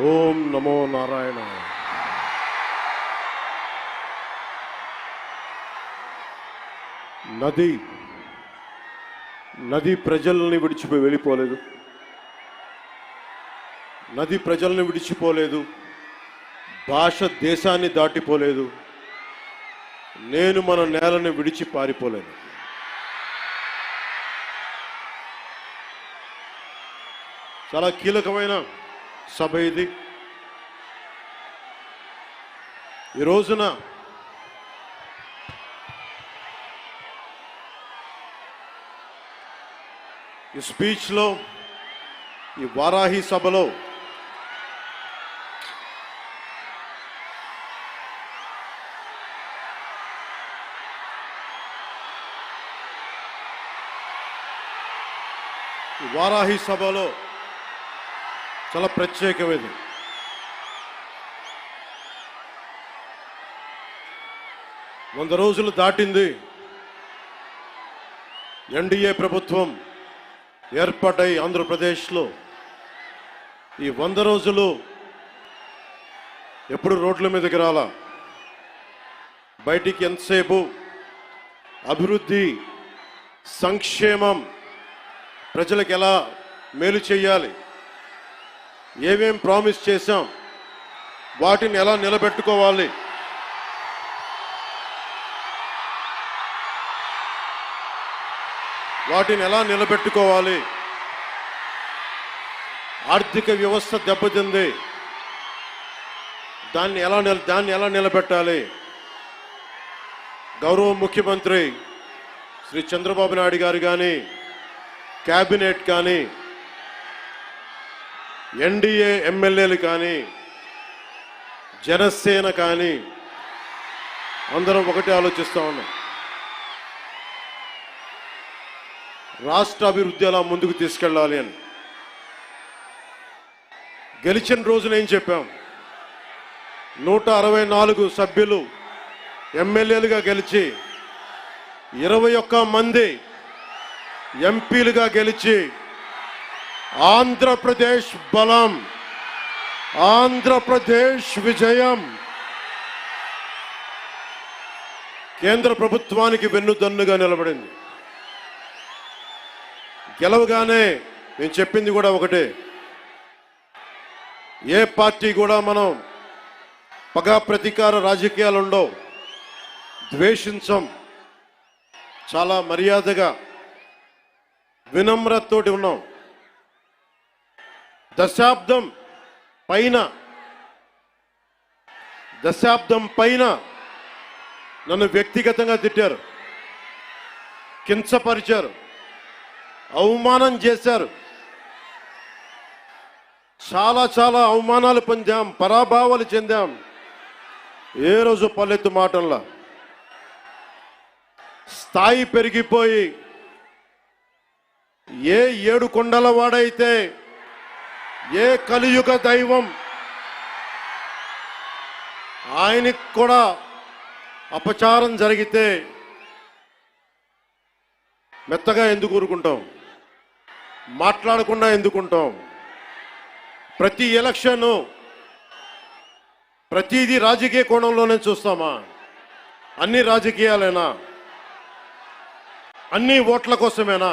ఓం నమో నారాయణ. నది ప్రజల్ని విడిచిపోయి వెళ్ళిపోలేదు. నది ప్రజల్ని విడిచిపోలేదు. భాష దేశాన్ని దాటిపోలేదు. నేను మన నేలని విడిచి పారిపోలేదు. చాలా కీలకమైన సభ ఇది. ఈ రోజున ఈ స్పీచ్లో, ఈ వారాహి సభలో చాలా ప్రత్యేకమైనది. వంద రోజులు దాటింది. ఎన్డీఏ ప్రభుత్వం ఏర్పాటై ఆంధ్రప్రదేశ్లో ఈ 100 రోజులు ఎప్పుడు రోడ్ల మీదకి రాలా. బయటికి ఎంతసేపు అభివృద్ధి, సంక్షేమం, ప్రజలకు ఎలా మేలు చేయాలి, ఏమేం ప్రామిస్ చేశాం, వాటిని ఎలా నిలబెట్టుకోవాలి, ఆర్థిక వ్యవస్థ దెబ్బతింది, దాన్ని ఎలా నిలబెట్టాలి. గౌరవ ముఖ్యమంత్రి శ్రీ చంద్రబాబు నాయుడు గారు కానీ, క్యాబినెట్ కానీ, ఎన్డీఏ ఎమ్మెల్యేలు కానీ, జనసేన కానీ అందరం ఒకటే ఆలోచిస్తూ ఉన్నాం. రాష్ట్ర అభివృద్ధి ఎలా ముందుకు తీసుకెళ్ళాలి అని. గెలిచిన రోజున ఏం చెప్పాం? 164 సభ్యులు ఎమ్మెల్యేలుగా గెలిచి, 21 మంది ఎంపీలుగా గెలిచి, ఆంధ్రప్రదేశ్ బలం, ఆంధ్రప్రదేశ్ విజయం, కేంద్ర ప్రభుత్వానికి వెన్నుదన్నుగా నిలబడింది. గెలవగానే నేను చెప్పింది కూడా ఒకటే, ఏ పార్టీ కూడా మనం పగా ప్రతీకార రాజకీయాలు ఉండవు, ద్వేషించం, చాలా మర్యాదగా వినమ్రతతోటి ఉన్నాం. దశాబ్దం పైన నన్ను వ్యక్తిగతంగా తిట్టారు, కించపరిచారు, అవమానం చేశారు. చాలా అవమానాలు పొందాం, పరాభావాలు చెందాం. ఏ రోజు పల్లెత్తు మాటల్లా స్థాయి పెరిగిపోయి, ఏ 7 కొండల వాడైతే, ఏ కలియుగ దైవం ఆయనకి కూడా అపచారం జరిగితే మెత్తగా ఎందుకు ఊరుకుంటాం? మాట్లాడకుండా ఎందుకుంటాం? ప్రతి ఎలక్షన్, ప్రతిదీ రాజకీయ కోణంలోనే చూస్తామా? అన్ని రాజకీయాలేనా? అన్ని ఓట్ల కోసమేనా?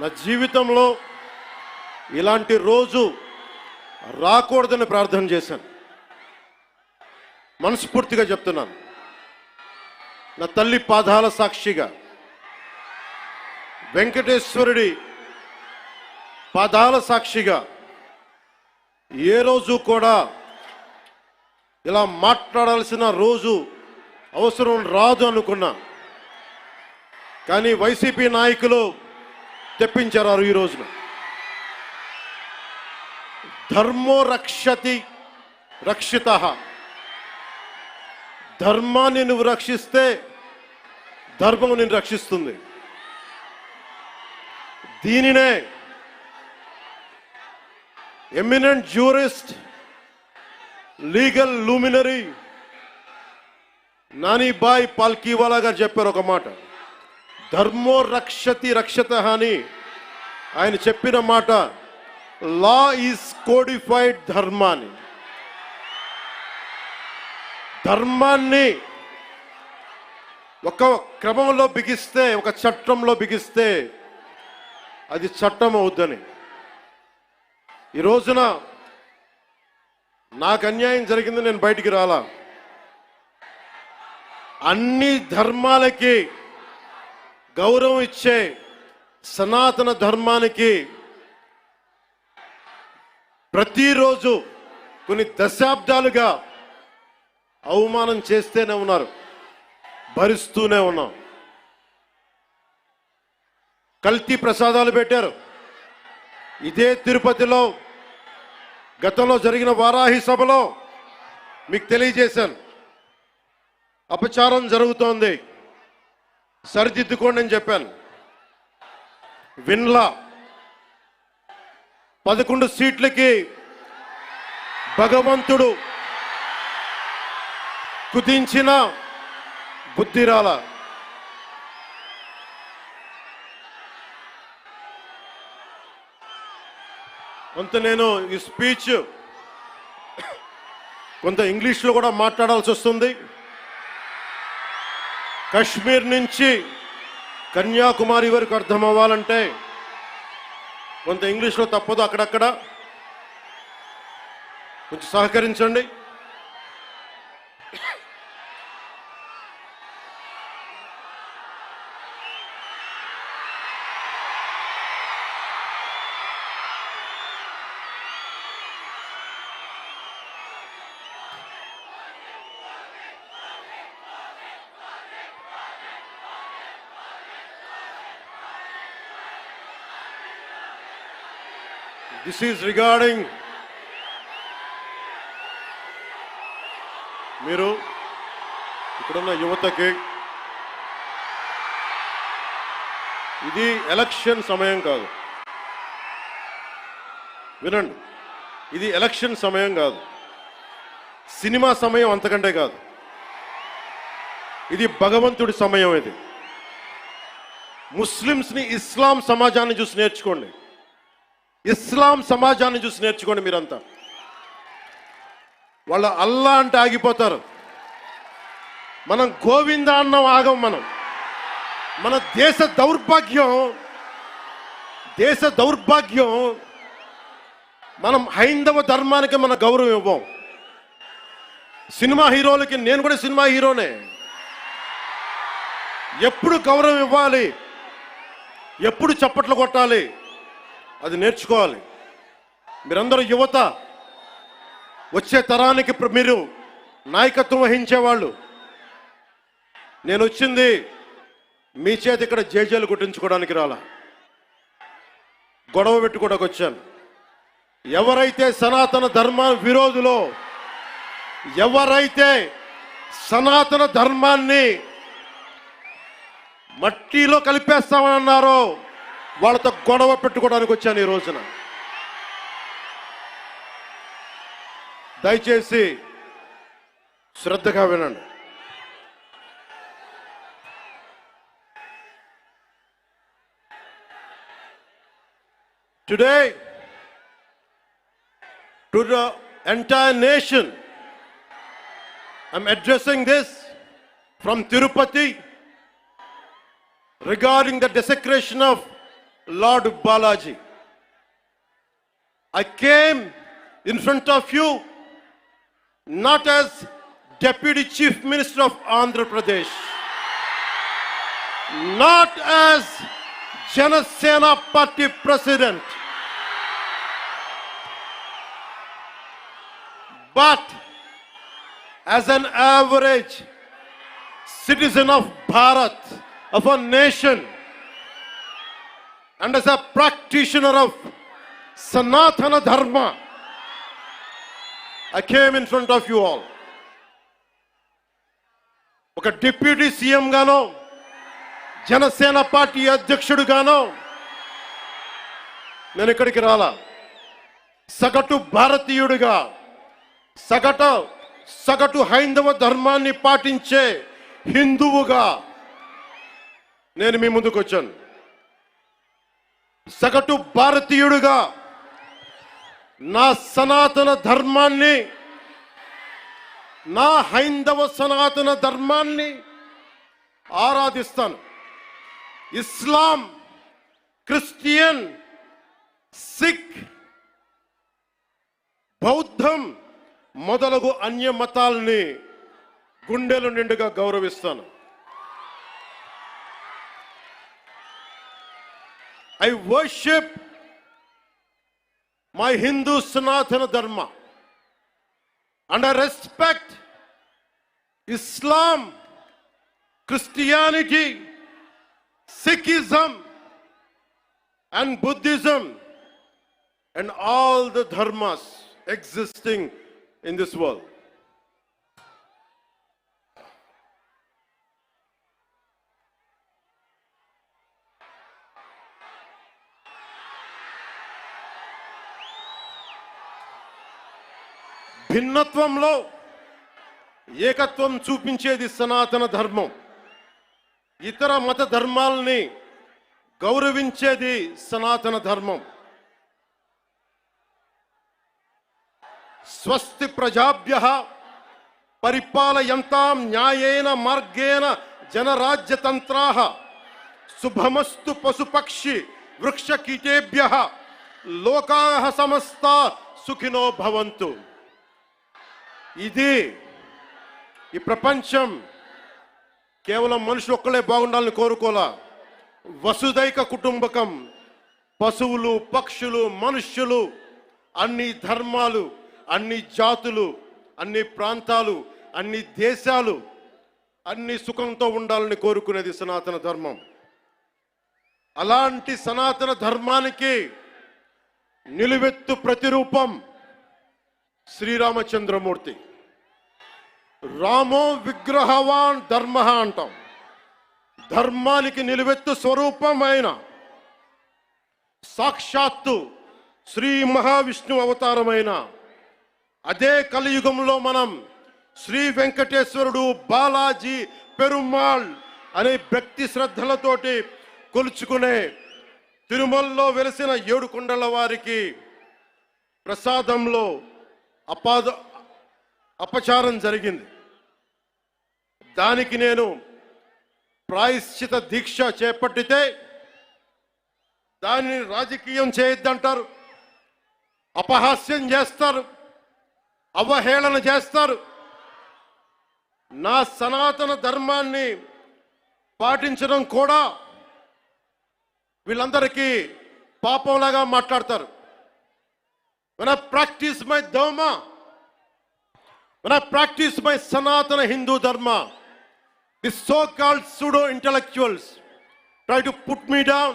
నా జీవితంలో ఇలాంటి రోజు రాకూడదని ప్రార్థన చేశాను. మనస్ఫూర్తిగా చెప్తున్నాను. నా తల్లి పాదాల సాక్షిగా, వెంకటేశ్వరుడి పాదాల సాక్షిగా ఏ రోజు కూడా ఇలా మాట్లాడాల్సిన రోజు, అవసరం రాదు అనుకున్నా. కానీ వైసీపీ నాయకులు తెప్పించారు ఈ రోజున. ధర్మో రక్షతి రక్షితః. ధర్మాన్ని నువ్వు రక్షిస్తే ధర్మం నిన్ను రక్షిస్తుంది. దీనినే eminent jurist, legal luminary Nanibhai Palkhivala గారు చెప్పారు ఒక మాట, ధర్మో రక్షతి రక్షత అని ఆయన చెప్పిన మాట. లా ఈజ్ కోడిఫైడ్ ధర్మాన్ని, ధర్మాన్ని ఒక క్రమంలో బిగిస్తే, ఒక చట్టంలో బిగిస్తే అది చట్టం అవుద్దని. ఈ రోజున నాకు అన్యాయం జరిగింది, నేను బయటికి రాలా. అన్ని ధర్మాలకి గౌరవం ఇచ్చే సనాతన ధర్మానికి ప్రతిరోజు కొన్ని దశాబ్దాలుగా అవమానం చేస్తూనే ఉన్నారు, భరిస్తూనే ఉన్నాం. కల్తీ ప్రసాదాలు పెట్టారు. ఇదే తిరుపతిలో గతంలో జరిగిన వారాహి సభలో మీకు తెలియజేశాను, అపచారం జరుగుతోంది, సరిదిద్దుకోండి అని చెప్పాను. విన్లా 11 సీట్లకి భగవంతుడు కుదించిన బుద్ధిరాల. కొంత నేను ఈ స్పీచ్ కొంత ఇంగ్లీష్లో కూడా మాట్లాడాల్సి వస్తుంది. కశ్మీర్ నుంచి కన్యాకుమారి వరకు అర్థం అవ్వాలంటే కొంత ఇంగ్లీష్లో తప్పదు, అక్కడక్కడ కొంచెం సహకరించండి. This is regarding మీరు ఇక్కడున్న యువతకి, ఇది ఎలక్షన్ సమయం కాదు, వినండి, ఇది ఎలక్షన్ సమయం కాదు, సినిమా సమయం అంతకంటే కాదు, ఇది భగవంతుడి సమయం. ఇది ముస్లిమ్స్ని, ఇస్లాం సమాజాన్ని చూసి నేర్చుకోండి, ఇస్లాం సమాజాన్ని చూసి నేర్చుకోండి. మీరంతా వాళ్ళ అల్లా అంటే ఆగిపోతారు, మనం గోవింద అన్నం ఆగం. మన దేశ దౌర్భాగ్యం మనం హైందవ ధర్మానికి మన గౌరవం ఇవ్వం. సినిమా హీరోలకి, నేను కూడా సినిమా హీరోనే, ఎప్పుడు గౌరవం ఇవ్వాలి, ఎప్పుడు చప్పట్లు కొట్టాలి, అది నేర్చుకోవాలి. మీరందరూ యువత, వచ్చే తరానికి మీరు నాయకత్వం వహించేవాళ్ళు. నేను వచ్చింది మీ చేత ఇక్కడ జేజేలు కొట్టించుకోవడానికి రాలా, గొడవ పెట్టుకోవడానికి వచ్చాను. ఎవరైతే సనాతన ధర్మ విరోధులో, ఎవరైతే సనాతన ధర్మాన్ని మట్టిలో కలిపేస్తామని అన్నారో వాళ్ళతో గొడవ పెట్టుకోవడానికి వచ్చాను ఈ రోజున. దయచేసి శ్రద్ధగా వినండి. Today, to the entire nation, I'm addressing this from Tirupati regarding the desecration of Lord Balaji. I came in front of you not as Deputy Chief Minister of Andhra Pradesh, not as Janasena Party President, but as an average citizen of Bharat, of a nation, and as a practitioner of Sanatana Dharma. I came in front of you all. ఒక deputy CM గానో, Janasena party అధ్యక్షుడు గానో నేను ఇక్కడికి రాలా. సగటు భారతీయుడిగా, సగటు సగటు హైందవ ధర్మాన్ని పాటించే హిందువుగా నేను మీ ముందుకు వచ్చాను. సగటు భారతీయుడిగా నా సనాతన ధర్మాన్ని, నా హైందవ సనాతన ధర్మాన్ని ఆరాధిస్తాను. ఇస్లాం, క్రిస్టియన్, సిక్, బౌద్ధం మొదలగు అన్య మతాల్ని గుండెలు నిండుగా గౌరవిస్తాను. I worship my Hindu Sanatana Dharma and I respect Islam, Christianity, Sikhism and Buddhism and all the dharmas existing in this world. భిన్నత్వంలో ఏకత్వం చూపించేది సనాతన ధర్మం. ఇతర మత ధర్మాలని గౌరవించేది సనాతన ధర్మం. స్వస్తి ప్రజాభ్యః పరిపాలయంతాం న్యాయేన మార్గేణ జనరాజ్యతంత్రాః శుభమస్తు పశుపక్షి వృక్షకీటేభ్యః లోకాః సమస్తా సుఖినో భవంతు. ఇది ఈ ప్రపంచం కేవలం మనుషులు ఒక్కలే బాగుండాలని కోరుకోలా. వసుదైక కుటుంబకం, పశువులు, పక్షులు, మనుష్యులు, అన్ని ధర్మాలు, అన్ని జాతులు, అన్ని ప్రాంతాలు, అన్ని దేశాలు అన్ని సుఖంతో ఉండాలని కోరుకునేది సనాతన ధర్మం. అలాంటి సనాతన ధర్మానికి నిలువెత్తు ప్రతిరూపం శ్రీరామచంద్రమూర్తి. రామో విగ్రహవాన్ ధర్మ అంటాం. ధర్మానికి నిలువెత్తు స్వరూపమైన సాక్షాత్తు శ్రీ మహావిష్ణు అవతారమైన అదే కలియుగంలో మనం శ్రీ వెంకటేశ్వరుడు, బాలాజీ, పెరుమాళ్ అనే భక్తి శ్రద్ధలతోటి కొలుచుకునే తిరుమలలో వెలిసిన 7 కొండల వారికి ప్రసాదంలో అపచారం జరిగింది. దానికి నేను ప్రాయశ్చిత దీక్ష చేపట్టితే దానిని రాజకీయం చేయొద్దంటారు, అపహాస్యం చేస్తారు, అవహేళన చేస్తారు. నా సనాతన ధర్మాన్ని పాటించడం కూడా వీళ్ళందరికీ పాపంలాగా మాట్లాడతారు. When I practice my dharma, when I practice my Sanatana Hindu Dharma, the so-called pseudo-intellectuals try to put me down,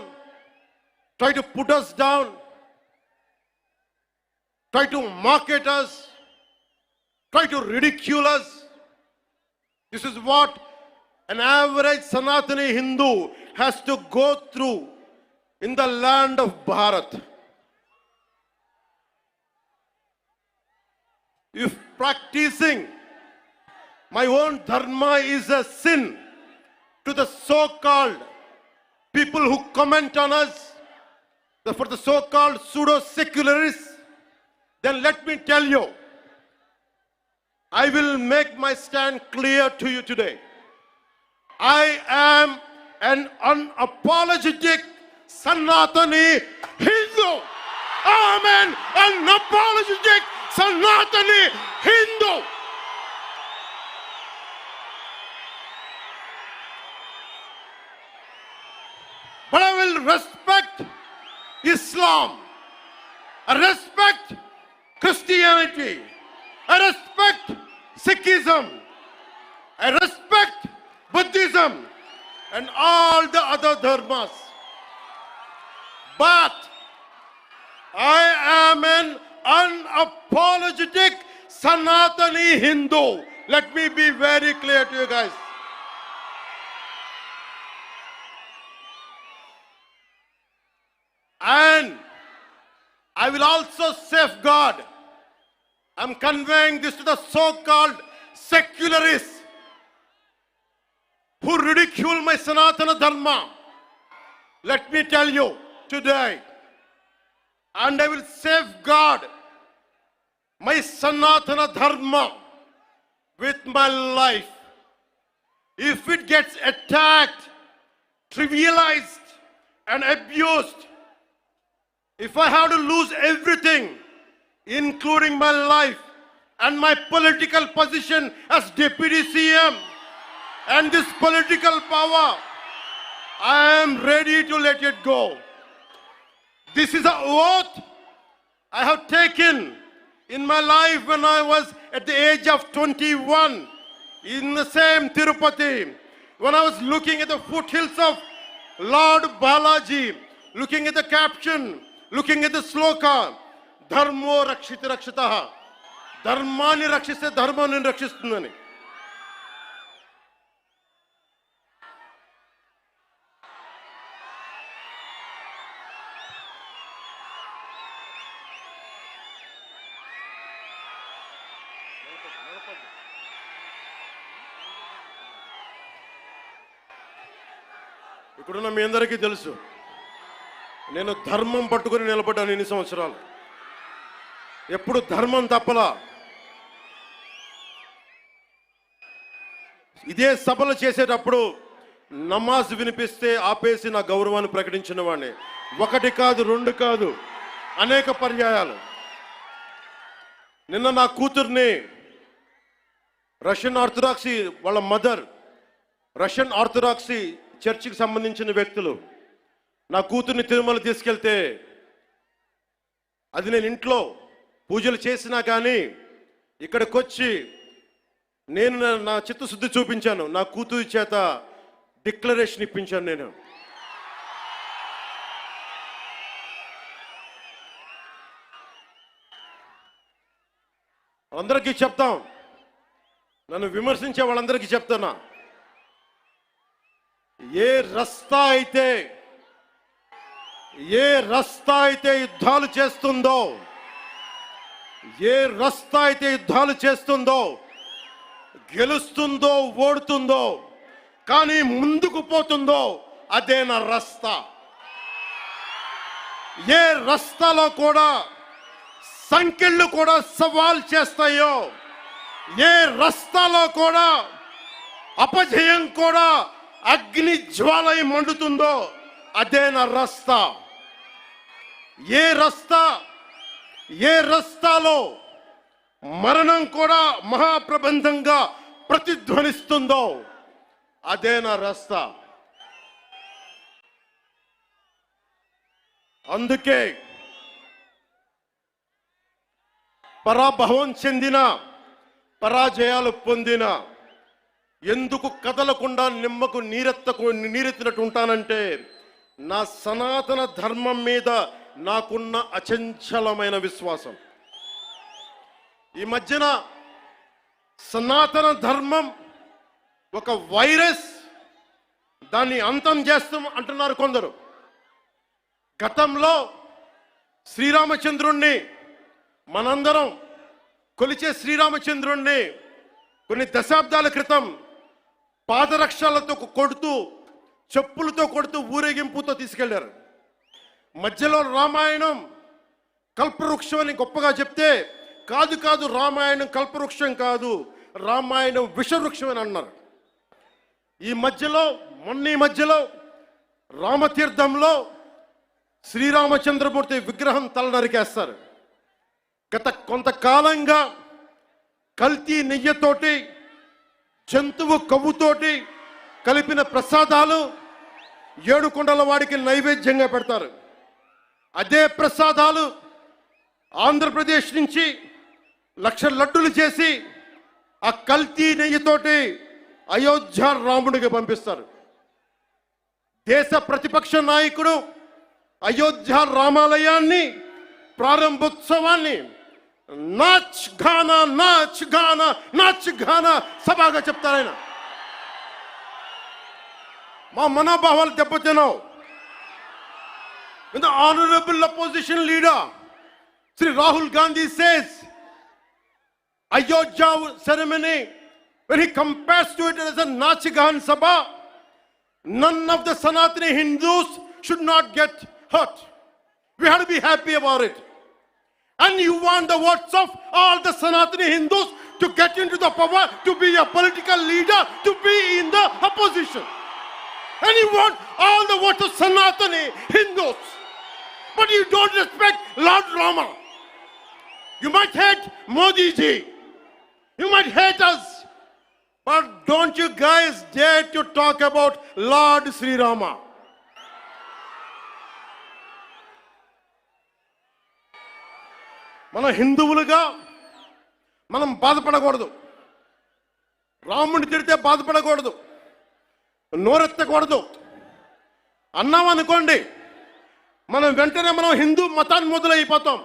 try to put us down, try to market us, try to ridicule us. This is what an average Sanatani Hindu has to go through in the land of Bharat. If practicing my own dharma is a sin to the so-called people who comment on us, for the so-called pseudo-secularists, then let me tell you, I will make my stand clear to you today. I am an unapologetic Sanatani Hindu. I am an unapologetic Sanatani Hindu. But I will respect Islam. I respect Christianity. I respect Sikhism. I respect Buddhism and all the other dharmas. But I am an unapologetic Sanatani Hindu. Let me be very clear to you guys. And I will also safeguard I'm conveying this to the so-called secularists who ridicule my Sanatana Dharma. Let me tell you today, and I will safeguard my Sanatana Dharma with my life. If it gets attacked, trivialized, and abused, if I have to lose everything, including my life and my political position as Deputy CM and this political power, I am ready to let it go. This is an oath I have taken in my life when I was at the age of 21 in the same Tirupati, when I was looking at the foothills of Lord Balaji, looking at the caption, looking at the sloka, Dharmo Rakshita Rakshitaha, Dharmani Rakshiste Dharmani Rakshistundani. ఇక్కడున్న మీ అందరికీ తెలుసు, నేను ధర్మం పట్టుకుని నిలబడ్డాను ఇన్ని సంవత్సరాలు. ఎప్పుడు ధర్మం తప్పలా. ఇదే సభలు చేసేటప్పుడు నమాజ్ వినిపిస్తే ఆపేసి నా గౌరవాన్ని ప్రకటించిన వాడిని. ఒకటి కాదు, రెండు కాదు, అనేక పర్యాయాలు. నిన్న నా కూతుర్ని రష్యన్ ఆర్థడాక్సీ వాళ్ళ మదర్, రష్యన్ ఆర్థడాక్సీ చర్చికి సంబంధించిన వ్యక్తులు నా కూతుర్ని తిరుమల తీసుకెళ్తే, అది నేను ఇంట్లో పూజలు చేసినా కానీ ఇక్కడికి వచ్చి నేను నా చిత్తశుద్ధి చూపించాను. నా కూతురి చేత డిక్లరేషన్ ఇప్పించాను. నేను అందరికీ చెప్తాం, నన్ను విమర్శించే వాళ్ళందరికీ చెప్తానా, ఏ రస్తా అయితే యుద్ధాలు చేస్తుందో, ఏ రస్తా అయితే యుద్ధాలు చేస్తుందో, గెలుస్తుందో ఓడుతుందో, కానీ ముందుకు పోతుందో, అదే నా రస్తా. ఏ రస్తాలో కూడా సంఖ్యలు కూడా సవాల్ చేస్తాయో, ఏ రస్తాలో కూడా అపజయం కూడా అగ్ని జ్వాలై మండుతుందో, అదే నా రస్తా. ఏ రస్తాలో మరణం కూడా మహాప్రబంధంగా ప్రతిధ్వనిస్తుందో, అదే నా రస్తా. అందుకే పరాభవం చెందిన, పరాజయాలు పొందిన, ఎందుకు కదలకుండా నిమ్మకు నీరెత్తినట్టు ఉంటానంటే, నా సనాతన ధర్మం మీద నాకున్న అచంచలమైన విశ్వాసం. ఈ మధ్యన సనాతన ధర్మం ఒక వైరస్, దాన్ని అంతం చేస్తాం అంటున్నారు కొందరు. గతంలో శ్రీరామచంద్రుణ్ణి, మనందరం కొలిచే శ్రీరామచంద్రుణ్ణి కొన్ని దశాబ్దాల క్రితం పాదరక్షలతో కొడుతూ, చెప్పులతో కొడుతూ, ఊరేగింపుతో తీసుకెళ్లారు. మధ్యలో రామాయణం కల్పవృక్షం అని గొప్పగా చెప్తే, కాదు రామాయణం కల్పవృక్షం కాదు, రామాయణం విషవృక్షం అని అన్నారు. ఈ మధ్యలో రామతీర్థంలో శ్రీరామచంద్రమూర్తి విగ్రహం తల నరికేస్తారు. గత కొంతకాలంగా కల్తీ నెయ్యతోటి, జంతువు కొవ్వుతోటి కలిపిన ప్రసాదాలు ఏడుకొండల వాడికి నైవేద్యంగా పెడతారు. అదే ప్రసాదాలు ఆంధ్రప్రదేశ్ నుంచి 1,00,000 లడ్డులు చేసి ఆ కల్తీ నెయ్యితోటి అయోధ్య రాముడికి పంపిస్తారు. దేశ ప్రతిపక్ష నాయకుడు అయోధ్య రామాలయాన్ని ప్రారంభోత్సవాన్ని నాచ్ ఘానా సభగా చెప్తారాయన. మా మనోభావాలు దెబ్బతిన్నావు. The honorable opposition leader Sri Rahul Gandhi says Ayodhya ceremony, when he compares to it as a Nachigahan Sabha, none of the Sanatani Hindus should not get hurt. We have to be happy about it. And you want the votes of all the Sanatani Hindus to get into the power, to be a political leader, to be in the opposition. And you want all the votes of Sanatani Hindus. But you don't respect Lord Rama. You might hate Modi ji. You might hate us. But don't you guys dare to talk about Lord Sri Rama. మన హిందువులుగా మనం బాధపడకూడదు. రాముడిని తిడితే బాధపడకూడదు, నోరెత్తకూడదు. అన్నాం అనుకోండి, మనం వెంటనే మనం హిందూ మతాన్ని మొదలైపోతాం.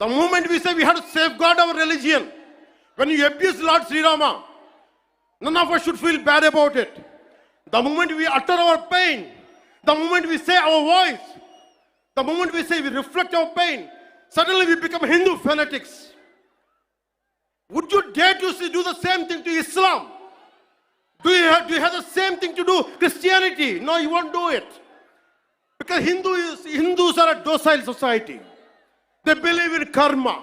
The moment we say we have to safeguard our religion, when you abuse Lord Sri Rama, none of us should feel bad about it. The moment we utter our pain, the moment we say our voice, the moment we say we reflect our pain, suddenly we become Hindu fanatics. Would you dare to do the same thing to Islam? Do you have the same thing to do Christianity? No, you won't do it. Because Hindus are a docile society. They believe in karma.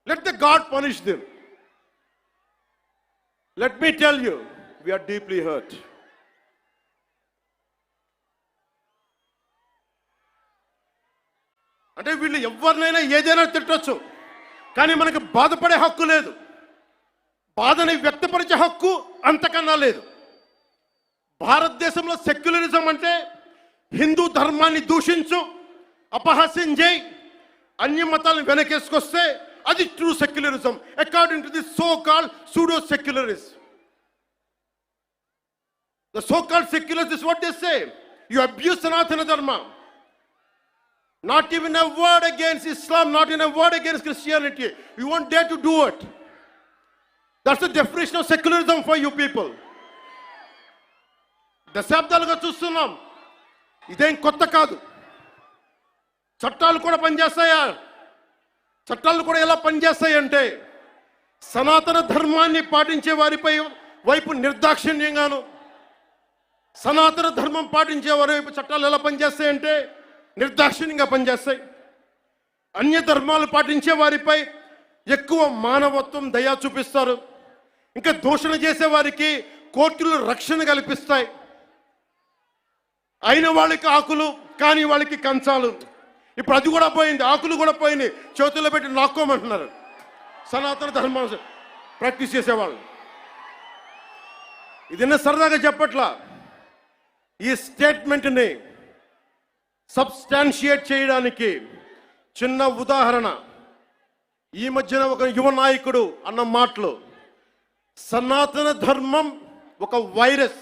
Let the God punish them. Let me tell you, we are deeply hurt. అంటే వీళ్ళు ఎవరినైనా ఏదైనా తిట్టొచ్చు, కానీ మనకు బాధపడే హక్కు లేదు. బాధని వ్యక్తపరిచే హక్కు అంతకన్నా లేదు. భారతదేశంలో సెక్యులరిజం అంటే హిందూ ధర్మాన్ని దూషించు, అపహాస్యం చేయి, అన్య మతాలను వెనకేసుకొస్తే అది true secularism according to the so called pseudo secularist. The so called secularists is what they say. You abuse Sanatana Dharma. Not even a word against Islam, not even a word against Christianity. You won't dare to do it. That's the definition of secularism for you people. దశాబ్దాలుగా చూస్తున్నాం, ఇదేం కొత్త కాదు. చట్టాలు కూడా పనిచేస్తాయా? చట్టాలు కూడా ఎలా పనిచేస్తాయంటే సనాతన ధర్మాన్ని పాటించే వారిపై వైపు నిర్దాక్షిణ్యంగాను, సనాతన ధర్మం పాటించే వారి వైపు చట్టాలు ఎలా పనిచేస్తాయంటే నిర్దాక్షిణ్యంగా పనిచేస్తాయి. అన్య ధర్మాలు పాటించే వారిపై ఎక్కువ మానవత్వం, దయ చూపిస్తారు. ఇంకా దూషణ చేసే వారికి కోర్టులు రక్షణ కల్పిస్తాయి. అయిన వాళ్ళకి ఆకులు, కానీ వాళ్ళకి కంచాలు. ఇప్పుడు అది కూడా పోయింది, ఆకులు కూడా పోయింది, చేతుల్లో పెట్టి నాక్కోమంటున్నారు సనాతన ధర్మం ప్రాక్టీస్ చేసేవాళ్ళు. ఇదన్నా సరదాగా చెప్పట్లా. ఈ స్టేట్మెంట్ని సబ్స్టాన్షియేట్ చేయడానికి చిన్న ఉదాహరణ. ఈ మధ్యన ఒక యువ నాయకుడు అన్న మాటలు, సనాతన ధర్మం ఒక వైరస్,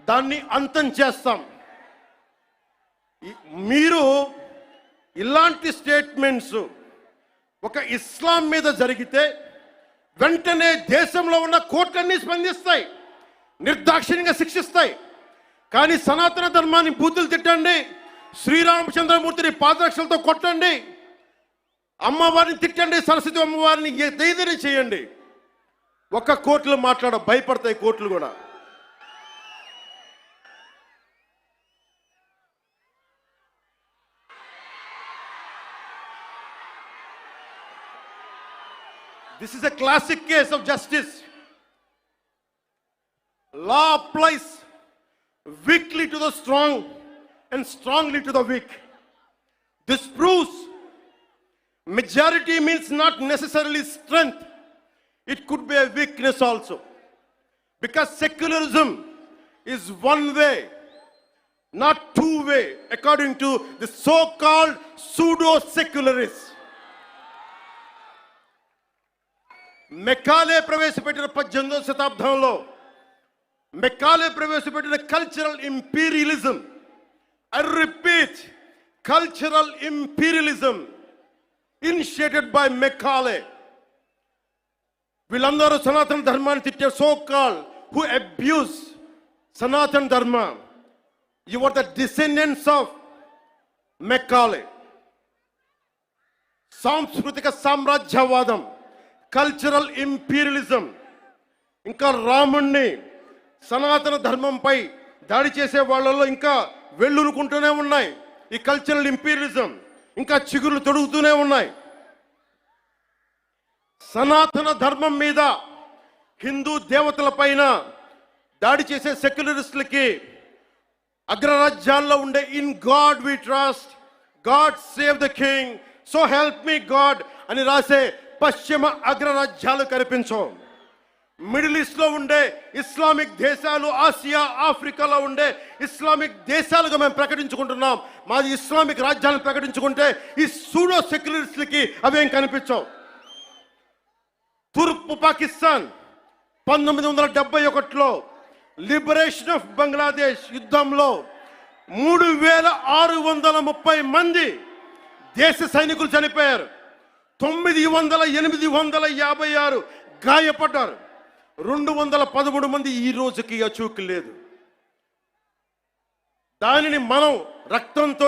దాన్ని అంతం చేస్తాం. మీరు ఇలాంటి స్టేట్మెంట్స్ ఒక ఇస్లాం మీద జరిగితే వెంటనే దేశంలో ఉన్న కోర్టులన్నీ స్పందిస్తాయి, నిర్దాక్షిణ్యంగా శిక్షిస్తాయి. కానీ సనాతన ధర్మాన్ని బూతులు తిట్టండి, శ్రీరామచంద్రమూర్తిని పాదరక్షలతో కొట్టండి, అమ్మవారిని తిట్టండి, సరస్వతి అమ్మవారిని ఏదైనా చేయండి, ఒక్క కోర్టులు భయపడతాయి కోర్టులు కూడా. This is a classic case of justice. Law applies weakly to the strong and strongly to the weak. This proves majority means not necessarily strength. It could be a weakness also. Because secularism is one way, not two way, according to the so-called pseudo-secularists. Macaulay ప్రవేశపెట్టిన 18వ శతాబ్దంలో Macaulay ప్రవేశపెట్టిన cultural imperialism, I repeat, cultural imperialism initiated by Macaulay. వీళ్ళందరూ సనాతన ధర్మాన్ని తిట్టే so call who abuse Sanatana Dharma. You are the descendants of Macaulay. సాంస్కృతిక సామ్రాజ్యవాదం, cultural imperialism, ఇంకా రాముణ్ణి సనాతన ధర్మంపై దాడి చేసే వాళ్ళలో ఇంకా వెళ్ళునుకుంటూనే ఉన్నాయి. ఈ కల్చరల్ ఇంపీరియలిజం ఇంకా చిగురులు తొడుగుతూనే ఉన్నాయి. సనాతన ధర్మం మీద, హిందూ దేవతల పైన దాడి చేసే సెక్యులరిస్టులకి అగ్రరాజ్యాల్లో ఉండే in God we trust, God save the king, so help me God అని రాసే పశ్చిమ అగ్రరాజ్యాలు కనిపించవు. మిడిల్ ఈస్ట్లో ఉండే ఇస్లామిక్ దేశాలు, ఆసియా, ఆఫ్రికాలో ఉండే ఇస్లామిక్ దేశాలుగా మేము ప్రకటించుకుంటున్నాం. మాది ఇస్లామిక్ రాజ్యాలను ప్రకటించుకుంటే ఈ సూడో సెక్యులరిస్టులకి అవేం కనిపించవు. తూర్పు పాకిస్తాన్ 1971లో లిబరేషన్ ఆఫ్ బంగ్లాదేశ్ యుద్ధంలో 3630 మంది దేశ సైనికులు చనిపోయారు. 856 గాయపడ్డారు. 213 మంది ఈ రోజుకి అచూక్ లేదు. దానిని మనం రక్తంతో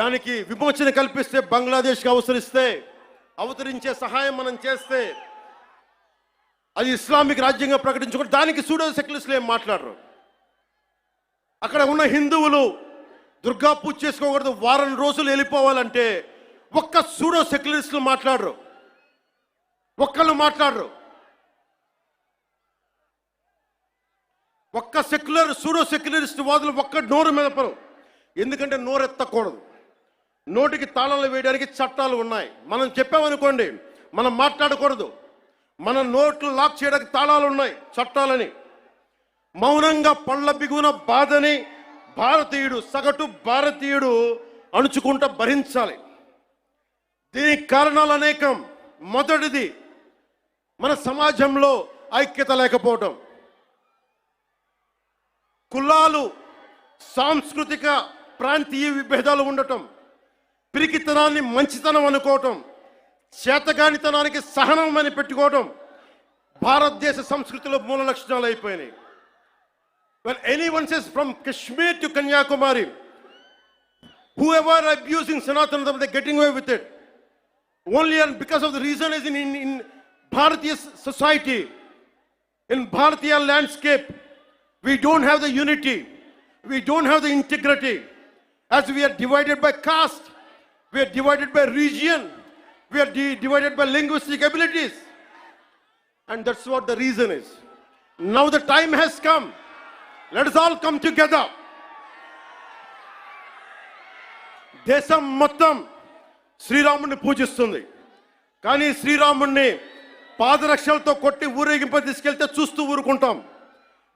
దానికి విమోచన కల్పిస్తే, బంగ్లాదేశ్కి అవతరించే సహాయం మనం చేస్తే, అది ఇస్లామిక్ రాజ్యంగా ప్రకటించుకుంటే దానికి సూడో సెక్యులరిస్టులు ఏం మాట్లాడరు. అక్కడ ఉన్న హిందువులు దుర్గా పూజ చేసుకోకూడదు, వారం రోజులు వెళ్ళిపోవాలంటే ఒక్క సూడో సెక్యులరిస్టులు మాట్లాడరు, ఒక్కళ్ళు మాట్లాడరు. ఒక్క సూడో సెక్యులరిస్ట్ వాదులు ఒక్క నోరు మెదపరు. ఎందుకంటే నోరెత్తకూడదు, నోటికి తాళాలు వేయడానికి చట్టాలు ఉన్నాయి. మనం చెప్పామనుకోండి, మనం మాట్లాడకూడదు, మన నోట్లు లాక్ చేయడానికి తాళాలు ఉన్నాయి, చట్టాలని. మౌనంగా పళ్ళ బిగున బాధని సగటు భారతీయుడు అణుచుకుంటూ భరించాలి. దీనికి కారణాలు అనేకం. మొదటిది, మన సమాజంలో ఐక్యత లేకపోవటం, కులాలు, సాంస్కృతిక ప్రాంతీయ విభేదాలు ఉండటం, పిరికితనాన్ని మంచితనం అనుకోవటం, చేతగానితనానికి సహనం అని పెట్టుకోవటం భారతదేశ సంస్కృతిలో మూల లక్షణాలు అయిపోయినాయి. When anyone says from Kashmir to Kanyakumari, whoever abusing Sanatana, they're getting away with it. Only and because of the reason is in Bharatiya society, in Bharatiya landscape, we don't have the unity, we don't have the integrity. As we are divided by caste, we are divided by region, we are divided by linguistic abilities. And that's what the reason is. Now the time has come. Let us all come together. దేశం మొత్తం శ్రీరాముడిని పూజిస్తుంది. కానీ శ్రీరాముడిని పాదరక్షలతో కొట్టి ఊరేగింప తీసుకెళ్తే చూస్తూ ఊరుకుంటాం,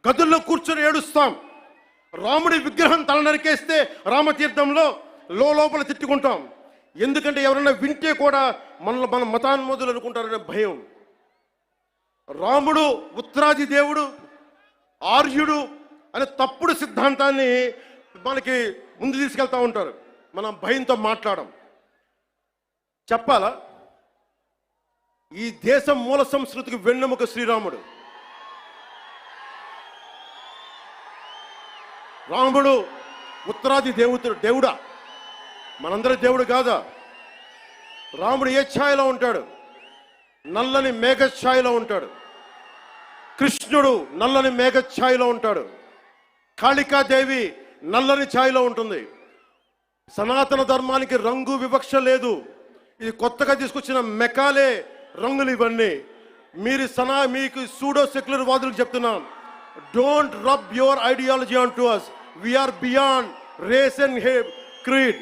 గదుల్లో కూర్చొని ఏడుస్తాం. రాముడి విగ్రహం తల నరికేస్తే రామతీర్థంలో లోపల తిట్టుకుంటాం. ఎందుకంటే ఎవరైనా వింటే కూడా మన మతాన్మోదులు అనుకుంటారనే భయం. రాముడు ఉత్తరాది దేవుడు, ఆర్యుడు అనే తప్పుడు సిద్ధాంతాన్ని మనకి ముందు తీసుకెళ్తా ఉంటారు. మనం భయంతో మాట్లాడం. చెప్పాలా, ఈ దేశం మూల సంస్కృతికి వెన్నెముక శ్రీరాముడు. రాముడు ఉత్తరాది దేవుడా? మనందరి దేవుడు కాదా? రాముడు ఏ ఛాయలో ఉంటాడు? నల్లని మేఘ ఛాయలో ఉంటాడు. కృష్ణుడు నల్లని మేఘ ఛాయలో ఉంటాడు. కాళికాదేవి నల్లని ఛాయలో ఉంటుంది. సనాతన ధర్మానికి రంగు వివక్ష లేదు. ఇది కొత్తగా తీసుకొచ్చిన మెకాలే రంగులు ఇవన్నీ. మీకు సూడో సెక్యులర్ వాదులకు చెప్తున్నాం, don't rub your ideology on to us. We're beyond race and creed.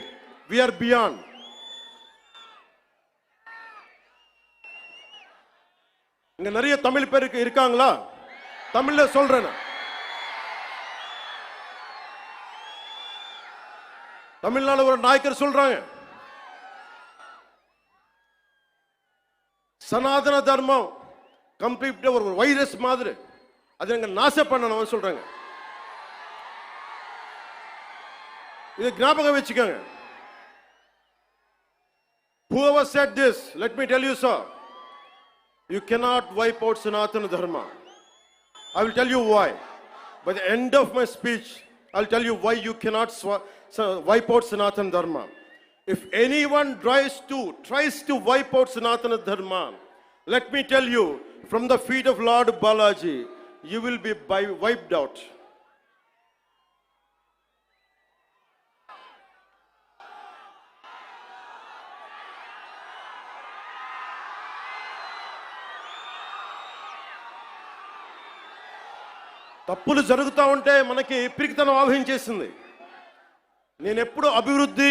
We're beyond. இங்க நிறைய தமிழ் பேர் இருக்காங்களா? தமிழ்ல சொல்றேன். தமிழ்நாடு ஒரு நாயக்கர் சொல்றாங்க, சனாதன தர்மம் கம்ப்ளீட்டா ஒரு வைரஸ் மாதிரி, அதை நீங்க நாசம் பண்ணணும் சொல்றாங்க. இது ஞாபகம் வச்சுக்கோங்க. Whoever said this, let me tell you, sir, you cannot wipe out Sanatana Dharma. I will tell you why. By the end of my speech, I will tell you why you cannot wipe out Sanatana Dharma. If anyone tries to wipe out Sanatana Dharma, let me tell you, from the feet of Lord Balaji, you will be wiped out. తప్పులు జరుగుతూ ఉంటే మనకి పిరికితనం ఆవహించేసింది. నేను ఎప్పుడు అభివృద్ధి,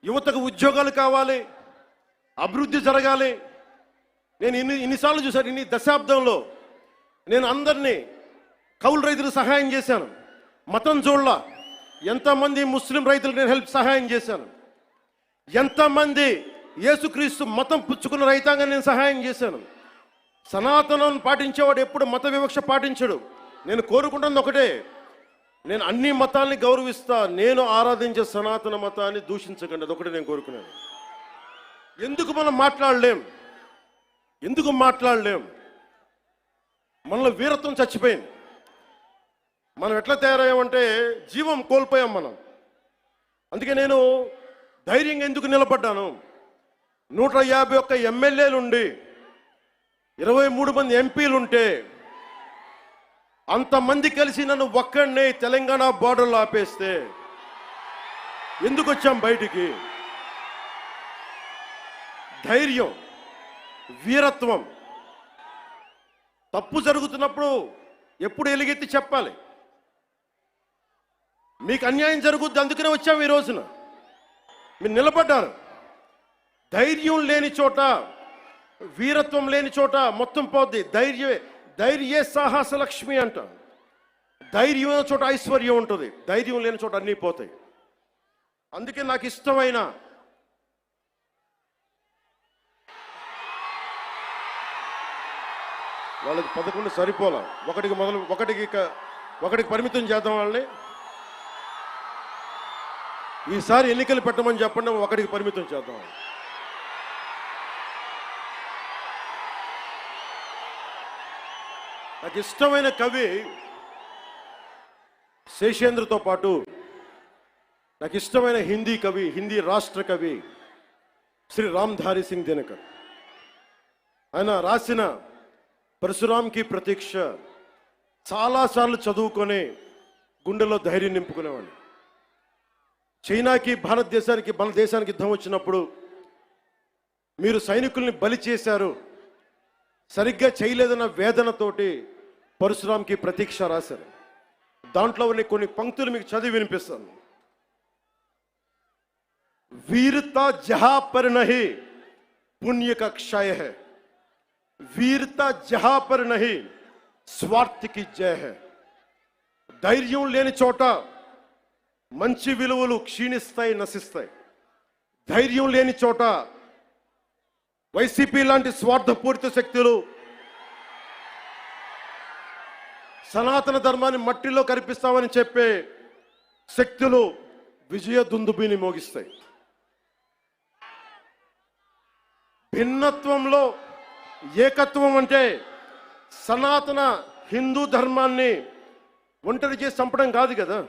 యువతకు ఉద్యోగాలు కావాలి, అభివృద్ధి జరగాలి. నేను ఇన్నిసార్లు చూశాను. ఇన్ని దశాబ్దంలో నేను అందరినీ కౌలు రైతులకు సహాయం చేశాను. మతం చూడలా. ఎంతమంది ముస్లిం రైతులకు నేను సహాయం చేశాను. ఎంతమంది యేసుక్రీస్తు మతం పుచ్చుకున్న రైతాంగాన్ని నేను సహాయం చేశాను. సనాతనం పాటించేవాడు ఎప్పుడు మత వివక్ష పాటించడు. నేను కోరుకుంటున్నది ఒకటే, నేను అన్ని మతాల్ని గౌరవిస్తా, నేను ఆరాధించే సనాతన మతాన్ని దూషించకండి. అదొకటి నేను కోరుకున్నాను. ఎందుకు మనం మాట్లాడలేం? మనలో వీరత్వం చచ్చిపోయింది. మనం ఎట్లా తయారయ్యామంటే జీవం కోల్పోయాం మనం. అందుకే నేను ధైర్యంగా ఎందుకు నిలబడ్డాను? 151 ఎమ్మెల్యేలుండి 23 మంది ఎంపీలుంటే అంతమంది కలిసి నన్ను ఒక్కడినే తెలంగాణ బార్డర్లో ఆపేస్తే ఎందుకు వచ్చాం బయటికి? ధైర్యం, వీరత్వం. తప్పు జరుగుతున్నప్పుడు ఎప్పుడు ఎలుగెత్తి చెప్పాలి. మీకు అన్యాయం జరుగుద్ది, అందుకనే వచ్చాము ఈ రోజున. మీరు నిలబడ్డారు. ధైర్యం లేని చోట, వీరత్వం లేని చోట మొత్తం పోద్ది. ధైర్యే సాహస లక్ష్మి అంట. ధైర్యం ఉన్న చోట ఐశ్వర్యం ఉంటుంది, ధైర్యం లేని చోట అన్నీ పోతాయి. అందుకే నాకు ఇష్టమైన వాళ్ళకి 11 సరిపోలా. ఒకటికి పరిమితం చేద్దాం వాళ్ళని. ఈసారి ఎన్నికలు పెట్టమని చెప్పండి, ఒకటికి పరిమితం చేద్దాం. నాకు ఇష్టమైన కవి శేషేంద్రతో పాటు నాకు ఇష్టమైన హిందీ రాష్ట్ర కవి శ్రీ రామ్ధారి సింగ్ దినకర్. ఆయన రాసిన పరశురాంకి ప్రతీక్ష చాలాసార్లు చదువుకొని గుండెలో ధైర్యం నింపుకునేవాడిని. చైనాకి మన దేశానికి యుద్ధం వచ్చినప్పుడు మీరు సైనికుల్ని బలి చేశారు, సరిగ్గా చేయలేదన్న వేదనతోటి పరశురాంకి ప్రతీక్ష రాశారు. దాంట్లో కొన్ని పంక్తులు మీకు చదివి వినిపిస్తాను. वीरता जहां पर नहीं पुण्य का क्षय है, वीरता जहां पर नहीं स्वार्थ की जय है. ధైర్యం లేని చోట మంచి విలువలు క్షీణిస్తాయి, నశిస్తాయి. ధైర్యం లేని చోట వైసీపీ లాంటి స్వార్థపూరిత శక్తులు సనాతన ధర్మాన్ని మట్టిలో కనిపిస్తామని చెప్పే శక్తులు విజయ దుందుబిని మోగిస్తాయి. భిన్నత్వంలో ఏకత్వం అంటే సనాతన హిందూ ధర్మాన్ని ఒంటరి చేసి చంపడం కాదు కదా.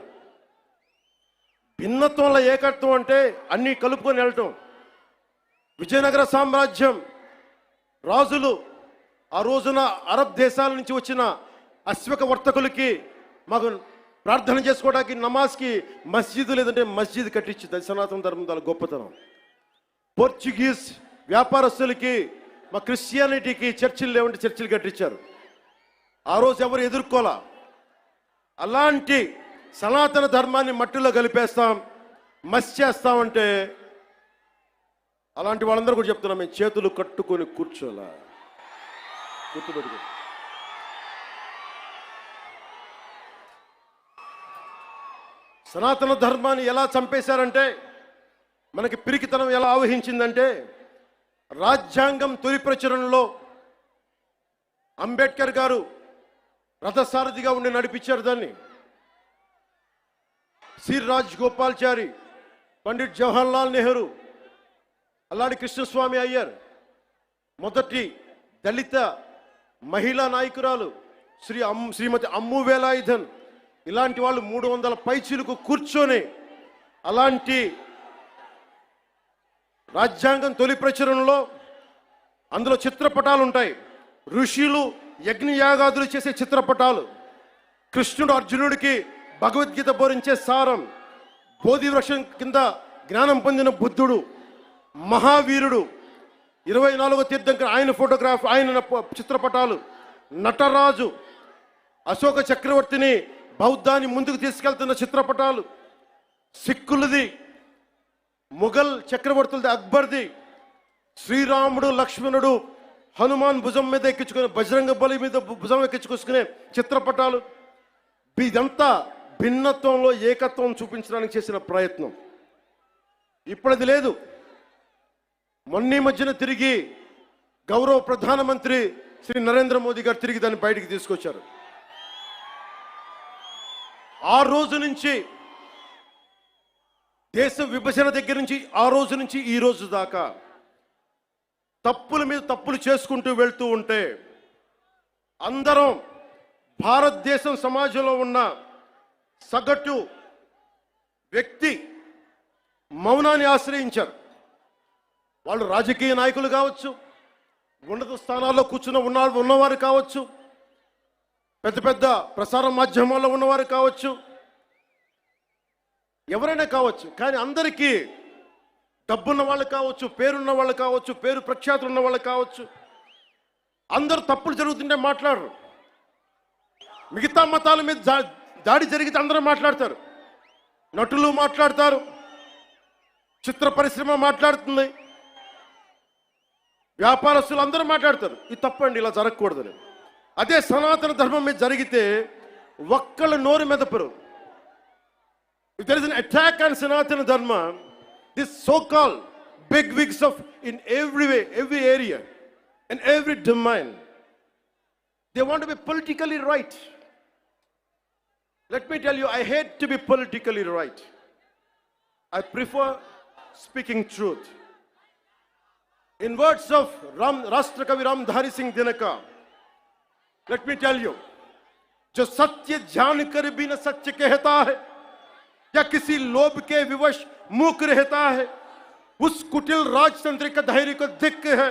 భిన్నత్వంలో ఏకత్వం అంటే అన్నీ కలుపుకొని వెళ్ళటం. విజయనగర సామ్రాజ్యం రాజులు ఆ రోజున అరబ్ దేశాల నుంచి వచ్చిన అశ్వక వర్తకులకి మాకు ప్రార్థన చేసుకోవడానికి నమాజ్కి మస్జిద్ లేదంటే మస్జిద్ కట్టించింది. సనాతన ధర్మం దాని గొప్పతనం. పోర్చుగీస్ వ్యాపారస్తులకి మా క్రిస్టియానిటీకి చర్చిలు లేవంటే చర్చిలు కట్టించారు. ఆ రోజు ఎవరు ఎదుర్కోలా. అలాంటి సనాతన ధర్మాన్ని మట్టిలో కలిపేస్తాం, మస్ చేస్తామంటే అలాంటి వాళ్ళందరూ కూడా చెప్తున్నాం, మేము చేతులు కట్టుకొని కూర్చోలా. గుర్తుపెట్టుకో. సనాతన ధర్మాన్ని ఎలా చంపేశారంటే, మనకి పిరికితనం ఎలా ఆవహించిందంటే, రాజ్యాంగం తొలి ప్రచురణలో అంబేద్కర్ గారు రథసారథిగా ఉండి నడిపించారు దాన్ని. శ్రీ రాజ్ గోపాల్చారి, పండిట్ జవహర్లాల్ నెహ్రూ, అల్లాడి కృష్ణస్వామి అయ్యర్, మొదటి దళిత మహిళా నాయకురాలు శ్రీమతి అమ్ము వేలాయుధన్, ఇలాంటి వాళ్ళు 300 పైచీలకు కూర్చొని అలాంటి రాజ్యాంగం తొలి ప్రచురణలో అందులో చిత్రపటాలు ఉంటాయి. ఋషులు యజ్ఞయాగాదులు చేసే చిత్రపటాలు, కృష్ణుడు అర్జునుడికి భగవద్గీత బోధించే సారం, బోధి వృక్షం కింద జ్ఞానం పొందిన బుద్ధుడు, మహావీరుడు, 24వ తీర్థంకర్ ఆయన ఫోటోగ్రాఫ్, ఆయన చిత్రపటాలు, నటరాజు, అశోక చక్రవర్తిని బౌద్ధాన్ని ముందుకు తీసుకెళ్తున్న చిత్రపటాలు, సిక్కులది, ముఘల్ చక్రవర్తులది, అక్బర్ది, శ్రీరాముడు లక్ష్మణుడు హనుమాన్ భుజం మీద ఎక్కించుకునే, బజరంగ బలి మీద భుజం ఎక్కించుకొసుకునే చిత్రపటాలు. ఇదంతా భిన్నత్వంలో ఏకత్వం చూపించడానికి చేసిన ప్రయత్నం. ఇప్పుడది లేదు. మొన్న మధ్యన తిరిగి గౌరవ ప్రధానమంత్రి శ్రీ నరేంద్ర మోదీ గారు తిరిగి దాన్ని బయటికి తీసుకొచ్చారు. ఆ రోజు నుంచి, దేశ విభజన దగ్గర నుంచి ఆ రోజు నుంచి ఈ రోజు దాకా తప్పుల మీద తప్పులు చేసుకుంటూ వెళ్తూ ఉంటే అందరం భారతదేశం సమాజంలో ఉన్న సగటు వ్యక్తి మౌనాన్ని ఆశ్రయించారు. వాళ్ళు రాజకీయ నాయకులు కావచ్చు, ఉన్నత స్థానాల్లో కూర్చున్న ఉన్నవారు కావచ్చు, పెద్ద పెద్ద ప్రసార మాధ్యమాల్లో ఉన్నవారు కావచ్చు, ఎవరైనా కావచ్చు. కానీ అందరికీ డబ్బున్న వాళ్ళు కావచ్చు, పేరున్న వాళ్ళు కావచ్చు, పేరు ప్రఖ్యాతులు ఉన్న వాళ్ళు కావచ్చు, అందరూ తప్పులు జరుగుతుంటే మాట్లాడరు. మిగతా మతాల మీద దాడి జరిగితే అందరూ మాట్లాడతారు. నటులు మాట్లాడతారు, చిత్ర పరిశ్రమ మాట్లాడుతుంది, వ్యాపారస్తులు అందరూ మాట్లాడతారు. ఇది తప్పండి, ఇలా జరగకూడదని. అదే సనాతన ధర్మం మీద జరిగితే ఒక్కళ్ళు నోరు మెదపరు. If there is an attack on Sanatana Dharma, this so-called big wigs of in every way, every area, and every domain, they want to be politically right. Let me tell you, I hate to be politically right. I prefer speaking truth. In words of Rashtrakavi Ramdhari Singh Dinaka, let me tell you, जो सत्य जान कर भी न सत्य कहता है या किसी लोभ के विवश मूक रहता है, उस कुटिल राजतंत्र का धैर्य को धिक्क है.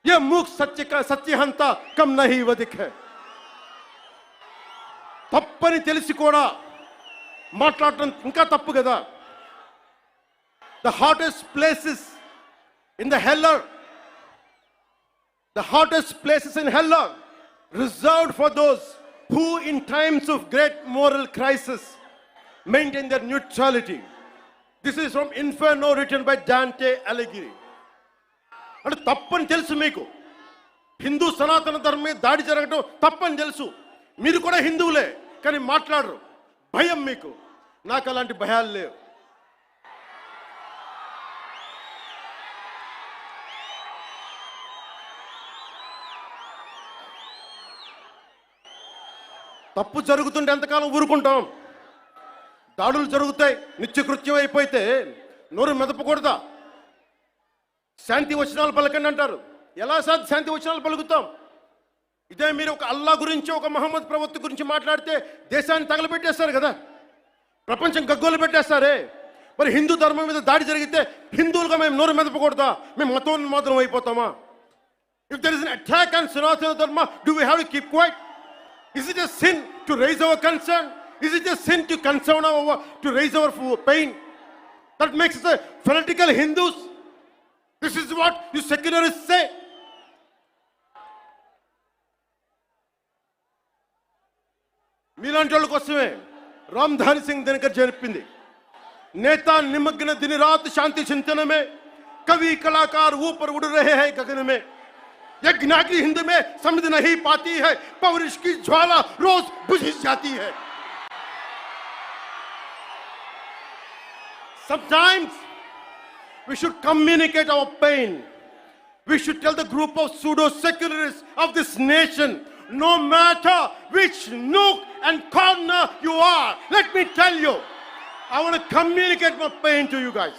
यह मूक सत्य का सत्यहंता कम नहीं वधिक है. తప్పని తెలిసి కూడా మాట్లాడటం ఇంకా తప్పు కదా. The hottest places in the hell are, the hottest places in hell are reserved for those who in times of great moral crisis maintain their neutrality. This is from Inferno written by Dante Alighieri. అంటే తప్పని తెలుసు మీకు, హిందూ సనాతన ధర్మం మీద దాడి జరగడం తప్పని తెలుసు, మీరు కూడా హిందువులే, కానీ మాట్లాడరు. భయం మీకు. నాకు అలాంటి భయాలు లేవు. తప్పు జరుగుతుంటే ఎంతకాలం ఊరుకుంటాం? దాడులు జరుగుతాయి, నిత్యకృత్యం అయిపోతే నోరు మెదపకూడదా? శాంతి వచనాలు పలకండి అంటారు. ఎలా శాంతి వచనాలు పలుకుతాం? ఇదే మీరు ఒక అల్లా గురించి, ఒక మహమ్మద్ ప్రవక్త గురించి మాట్లాడితే దేశాన్ని తగలబెట్టేస్తారు కదా, ప్రపంచం గగ్గోలు పెట్టేస్తారే. మరి హిందూ ధర్మం మీద దాడి జరిగితే హిందువులుగా మేము నోరు మెదపకూడదా? మేము మతోన్మాదం అయిపోతామా? If there is an attack on Sanatana Dharma, do we have to keep quiet? Is it a sin to raise our concern? Is it a sin to concern to raise our pain? That makes us fanatical Hindus. This is what you secularists say. మీలాంటి వాళ్ళ కోసమే రామ్ధారి సింగ్ దినకర్ చెప్పింది, నేతా నిమగ్న दिन रात शांति चिंतन में, कवि कलाकार ऊपर उड़ रहे हैं गगन में. यज्ञाग्नि हिंद में समझ नहीं पाती है, पौरुष की ज्वाला रोज बुझ जाती है. Sometimes we should communicate our pain. We should tell the group of pseudo-secularists of this nation, no matter which nook and corner you are, let me tell you, I want to communicate my pain to you guys.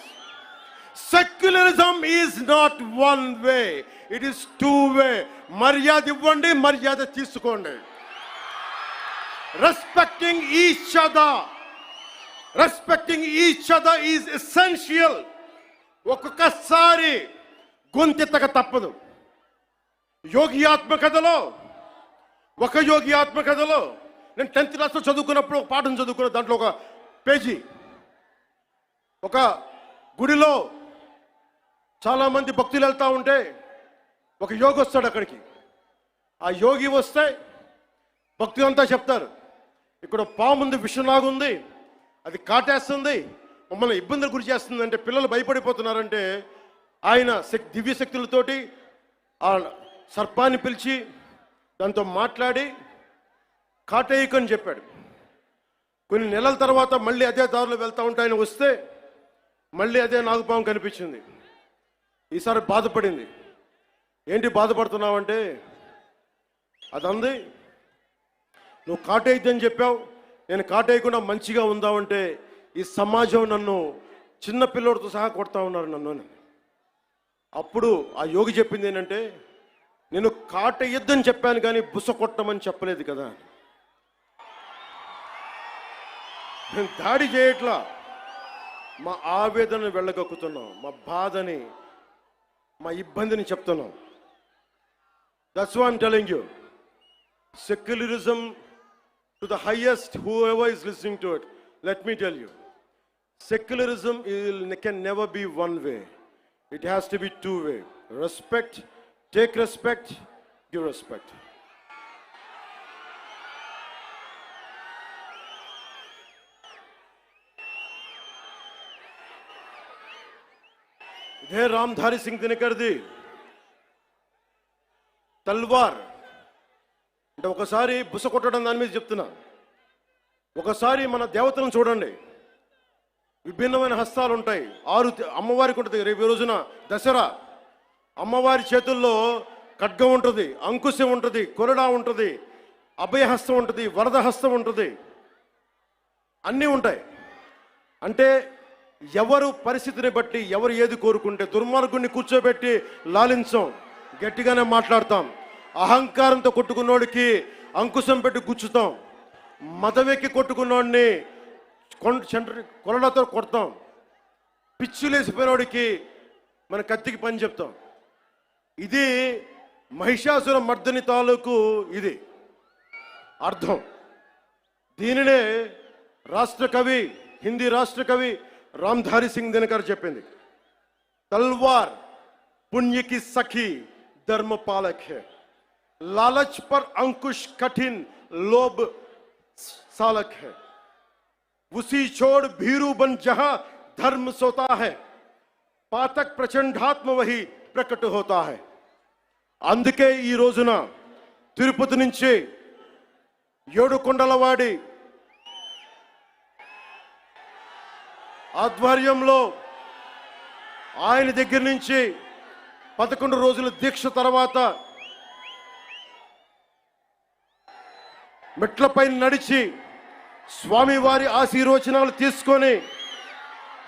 Secularism is not one way, it is two way. Maryada ivvandi, maryada teesukondi. Respecting each other is essential. ఒక్కొక్కసారి గొంతెత్తక తప్పదు. యోగి ఆత్మకథలో నేను 10th క్లాస్లో చదువుకున్నప్పుడు ఒక పాఠం చదువుకున్న దాంట్లో ఒక పేజీ, ఒక గుడిలో చాలామంది భక్తులు వెళ్తూ ఉంటే ఒక యోగి వస్తాడు అక్కడికి. ఆ యోగి వస్తే భక్తులు అంతా చెప్తారు, ఇక్కడ పాముంది, విషంలాగుంది, అది కాటేస్తుంది, మమ్మల్ని ఇబ్బందులు గురి చేస్తుంది అంటే పిల్లలు భయపడిపోతున్నారంటే ఆయన దివ్య శక్తులతోటి ఆ సర్పాన్ని పిలిచి దాంతో మాట్లాడి కాటేయకని చెప్పాడు. కొన్ని నెలల తర్వాత మళ్ళీ అదే దారిలో వెళ్తూ ఉంటే ఆయన వస్తే మళ్ళీ అదే నాగుపాము కనిపించింది. ఈసారి బాధపడింది. ఏంటి బాధపడుతున్నావంటే, అదంది నువ్వు కాటేయద్దని చెప్పావు, నేను కాటేయకుండా మంచిగా ఉందామంటే ఈ సమాజం నన్ను చిన్న పిల్లోడితో సహా కొడతా ఉన్నారు నన్ను. అప్పుడు ఆ యోగి చెప్పింది ఏంటంటే, నేను కాటేయద్దని చెప్పాను కానీ బుస కొట్టమని చెప్పలేదు కదా. నేను దాడి చేయట్లా, మా ఆవేదనను వెళ్ళగక్కుతున్నాం, మా బాధని, మా ఇబ్బందిని చెప్తున్నాం. That's why I'm telling you, secularism to the highest, whoever is listening to it, let me tell you, secularism can never be one way. It has to be two way. Respect, take respect, give respect. ఇదే రామ్ధారి సింగ్ దినకర్ది తల్వార్ అంటే ఒకసారి బుస కొట్టడం దాని మీద చెప్తున్నా. ఒకసారి మన దేవతలను చూడండి, విభిన్నమైన హస్తాలు ఉంటాయి. 6 అమ్మవారికి ఉంటుంది. రేపు రోజున దసరా, అమ్మవారి చేతుల్లో ఖడ్గం ఉంటుంది, అంకుశం ఉంటుంది, కొరడా ఉంటుంది, అభయహస్తం ఉంటుంది, వరద హస్తం ఉంటుంది, అన్నీ ఉంటాయి. అంటే ఎవరు పరిస్థితిని బట్టి ఎవరు ఏది కోరుకుంటే, దుర్మార్గుడిని కూర్చోబెట్టి లాలించం, గట్టిగానే మాట్లాడతాం. అహంకారంతో కొట్టుకున్నోడికి అంకుశం పెట్టి గుచ్చుతాం, మదవెక్కి కొట్టుకున్నోడిని కొరడాతో కొడతాం, పిచ్చులేసిపోయినోడికి మన కత్తికి పని చెప్తాం. ఇది మహిషాసుర మర్దని తాలూకు ఇది అర్థం. దీనినే రాష్ట్ర కవి, హిందీ రాష్ట్ర కవి రామ్ధారి సింగ్ దినకర్ చెప్పింది, तलवार पुण्य की सखी धर्म पालक है, लालच पर अंकुश कठिन लोभ सालक है, उसी छोड़ भीरू बन जहां धर्म सोता है, पातक प्रचंडात्म वही प्रकट होता है. అందుకే ఈ రోజున తిరుపతి నుంచి ఏడుకొండలవాడి ఆధ్వర్యంలో ఆయన దగ్గర నుంచి 11 రోజుల దీక్ష తర్వాత మెట్లపై నడిచి స్వామివారి ఆశీర్వచనాలు తీసుకొని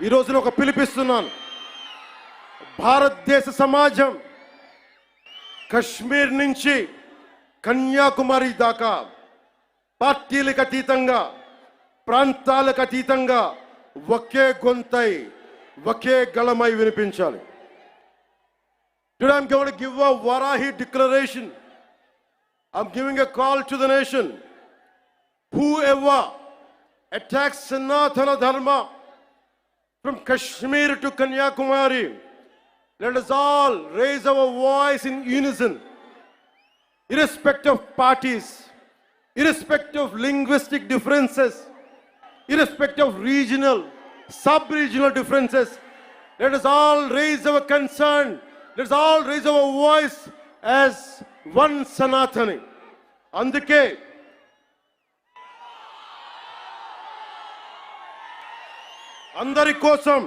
ఈ రోజున ఒక పిలిపిస్తున్నాను. భారతదేశ సమాజం కశ్మీర్ నుంచి కన్యాకుమారి దాకా పార్టీలకు అతీతంగా, ప్రాంతాలకు అతీతంగా ఒకే గొంతై, ఒకే గళమై వినిపించాలి. Today I'm going to give a Varahi declaration. I'm giving a call to the nation. Whoever attacks Sanatana Dharma from Kashmir to Kanyakumari, let us all raise our voice in unison, irrespective of parties, irrespective of linguistic differences, irrespective of regional, sub-regional differences. Let us all raise our concern, let us all raise our voice as one Sanatani. Andike అందరి కోసం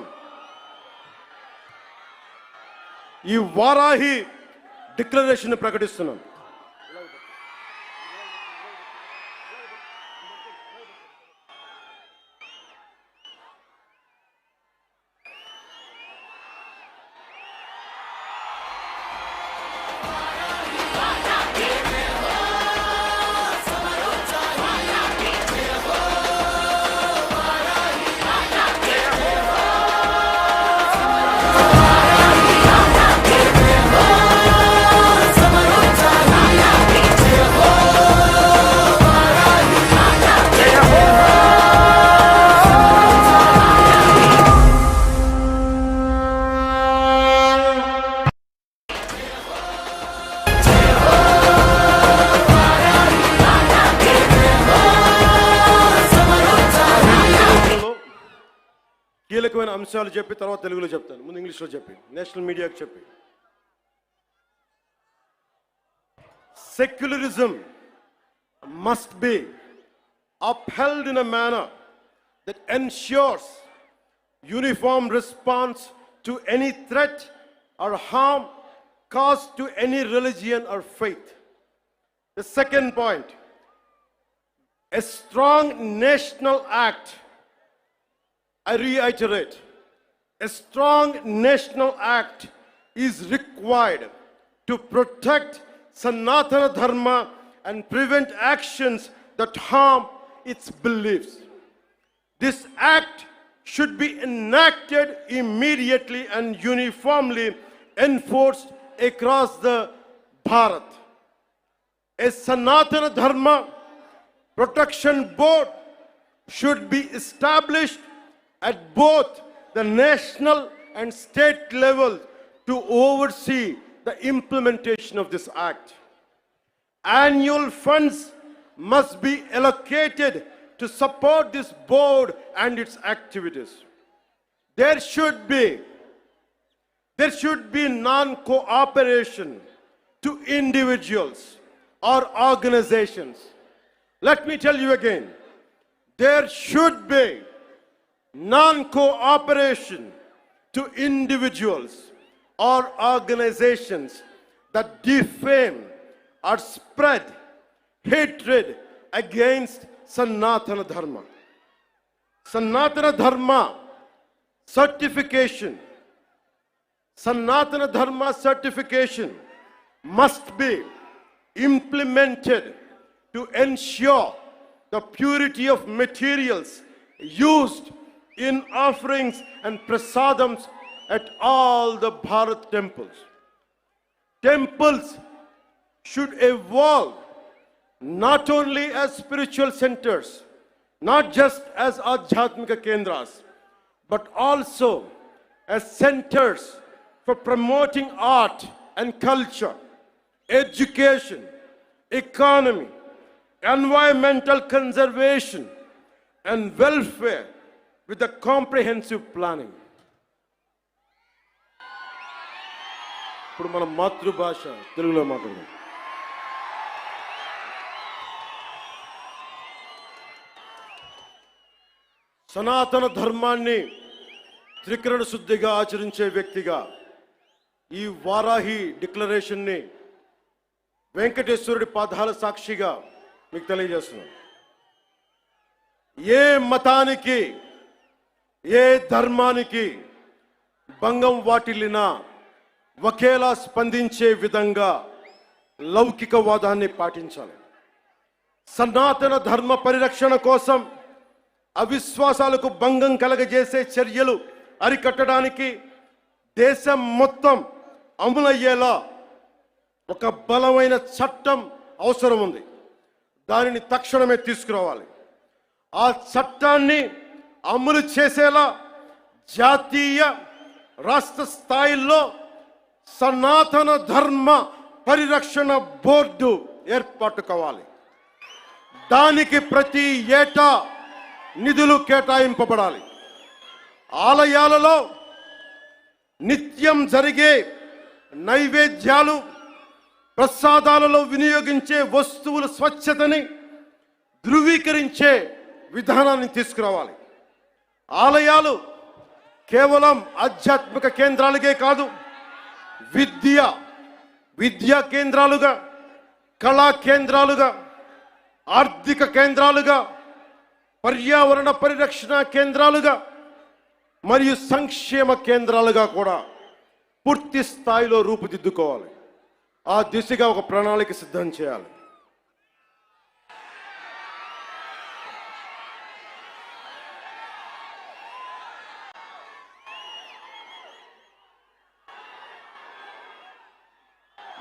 ఈ Varahi declaration ప్రకటిస్తున్నాం. ముఖ్యమైన అంశాలు చెప్పి తర్వాత తెలుగులో చెప్తాను. ముందు ఇంగ్లీష్లో చెప్పి నేషనల్ మీడియాకి చెప్పి. Secularism must be upheld in a manner that ensures uniform response to any threat or harm caused to any religion or faith. The second point, a strong national act, I reiterate, a strong national act is required to protect Sanatana Dharma and prevent actions that harm its beliefs. This act should be enacted immediately and uniformly enforced across the Bharat. A Sanatana Dharma Protection Board should be established at both the national and state levels to oversee the implementation of this act. Annual funds must be allocated to support this board and its activities. There should be non-cooperation to individuals or organizations. Let me tell you again, there should be non-cooperation to individuals or organizations that defame or spread hatred against Sanatana Dharma. Sanatana Dharma certification must be implemented to ensure the purity of materials used in offerings and prasadams at all the Bharat temples. Temples should evolve not only as spiritual centers, not just as Adhyatmika Kendras, but also as centers for promoting art and culture, education, economy, environmental conservation, and welfare with a comprehensive planning. ఇప్పుడు మన మాతృభాష తెలుగులో మాట్లాడదాం. సనాతన ధర్మాన్ని త్రికరణ శుద్ధిగా ఆచరించే వ్యక్తిగా ఈ వారాహి డిక్లరేషన్ని వెంకటేశ్వరుడి పాదాల సాక్షిగా మీకు తెలియజేస్తున్నాను. ఏ మతానికి ఏ ధర్మానికి భంగం వాటిల్లినా ఒకేలా స్పందించే విధంగా లౌకికవాదాన్ని పాటించాలి. సనాతన ధర్మ పరిరక్షణ కోసం అవిశ్వాసాలకు భంగం కలగజేసే చర్యలు అరికట్టడానికి దేశం మొత్తం అమలయ్యేలా ఒక బలమైన చట్టం అవసరం ఉంది. దానిని తక్షణమే తీసుకురావాలి. ఆ చట్టాన్ని అమలు చేసేలా జాతీయ రాష్ట్ర స్థాయిల్లో సనాతన ధర్మ పరిరక్షణ బోర్డు ఏర్పాటు కావాలి. దానికి ప్రతి ఏటా నిధులు కేటాయింపబడాలి. ఆలయాలలో నిత్యం జరిగే నైవేద్యాలు, ప్రసాదాలలో వినియోగించే వస్తువుల స్వచ్ఛతని ధృవీకరించే విధానాన్ని తీసుకురావాలి. ఆలయాలు కేవలం ఆధ్యాత్మిక కేంద్రాలుగే కాదు, విద్యా కేంద్రాలుగా, కళా కేంద్రాలుగా, ఆర్థిక కేంద్రాలుగా, పర్యావరణ పరిరక్షణ కేంద్రాలుగా మరియు సంక్షేమ కేంద్రాలుగా కూడా పూర్తి స్థాయిలో రూపుదిద్దుకోవాలి. ఆ దిశగా ఒక ప్రణాళిక సిద్ధం చేయాలి.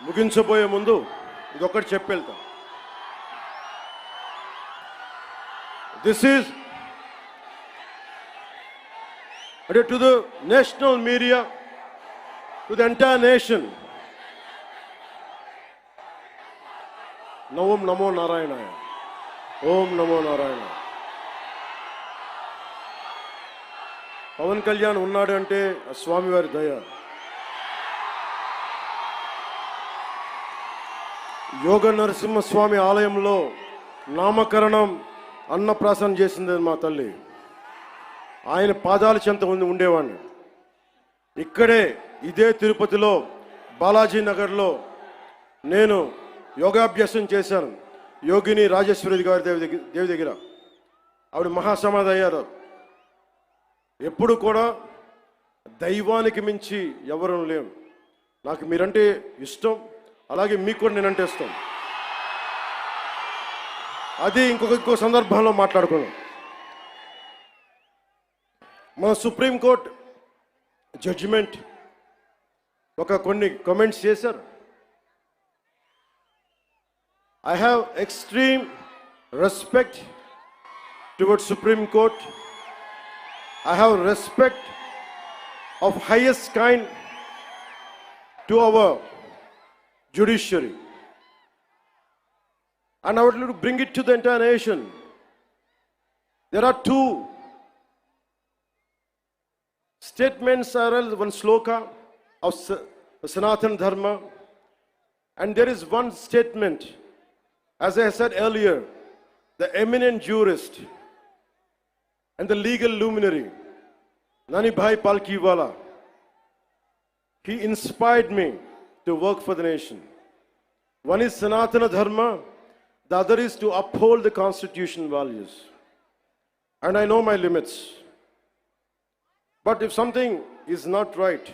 ముగించబోయే ముందు ఇదొకటి చెప్పి వెళ్తాం. This is to the national media, to the entire nation. Om Namo Narayana. Om Namo Narayana. Pawan Kalyan ఉన్నాడు అంటే స్వామివారి దయ. యోగ నరసింహస్వామి ఆలయంలో నామకరణం అన్నప్రాసన చేసింది మా తల్లి. ఆయన పాదాల చెంత ఉండేవాడిని. ఇక్కడే ఇదే తిరుపతిలో బాలాజీ నగర్లో నేను యోగాభ్యాసం చేశాను. యోగిని రాజేశ్వరి గారి దేవి దగ్గర ఆవిడ మహాసమాధి అయ్యారు. ఎప్పుడు కూడా దైవానికి మించి ఎవరూ లేము. నాకు మీరంటే ఇష్టం, అలాగే మీకు కూడా నేనంటే ఇష్టం. అది ఇంకో సందర్భంలో మాట్లాడుకున్నాం. మన సుప్రీంకోర్టు జడ్జిమెంట్ కొన్ని కామెంట్స్ చేశారు. I have extreme respect towards Supreme Court. I have respect of highest kind to our judiciary. And I would like to bring it to the entire nation. There are two statements, one sloka of Sanatana Dharma, and there is one statement, as I said earlier, the eminent jurist and the legal luminary, Nani Bhai Palkiwala, he inspired me to work for the nation. One is Sanatana Dharma, the other is to uphold the constitution values. And I know my limits. But if something is not right,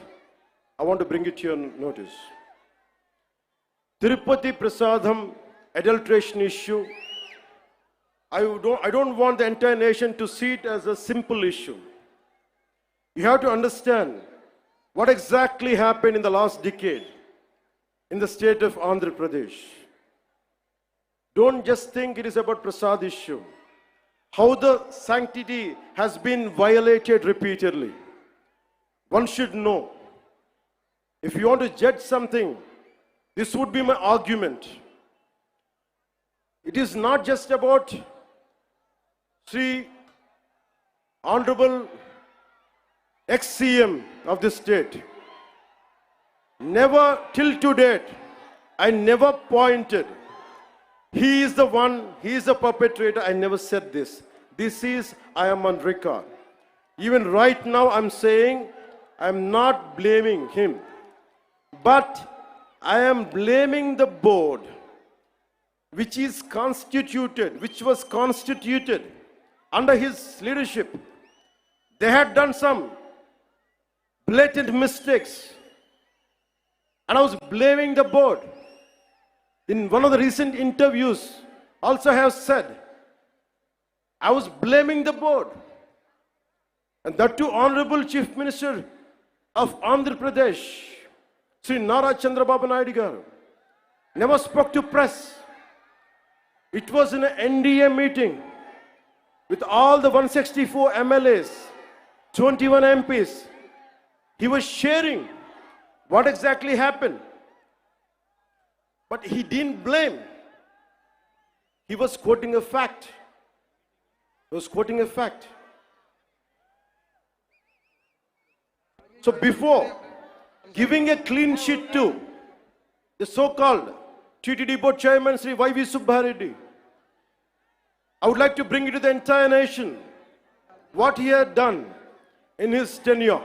I want to bring it to your notice. Tirupati Prasadam adulteration issue, I don't want the entire nation to see it as a simple issue. You have to understand what exactly happened in the last decade in the state of Andhra Pradesh. Don't just think it is about Prasad issue. How the sanctity has been violated repeatedly. One should know. If you want to judge something, this would be my argument. It is not just about Sri Honorable ex-CM of this state. Never till to date, I never pointed. He is the one, he is the perpetrator. I never said this. This is, I am on record. Even right now I'm saying, I'm not blaming him. But I am blaming the board, which was constituted under his leadership. They had done some blatant mistakes. And I was blaming the board. In one of the recent interviews, also I have said, I was blaming the board. And that too, Honorable Chief Minister of Andhra Pradesh, Sri Nara Chandrababu Naidu garu, never spoke to press. It was in an NDA meeting with all the 164 MLAs, 21 MPs. He was sharing what exactly happened. But he didn't blame. He was quoting a fact. So before giving a clean sheet to the so-called TTD board chairman, Sri Y.V. Subbareddy, I would like to bring it to the entire nation what he had done in his tenure.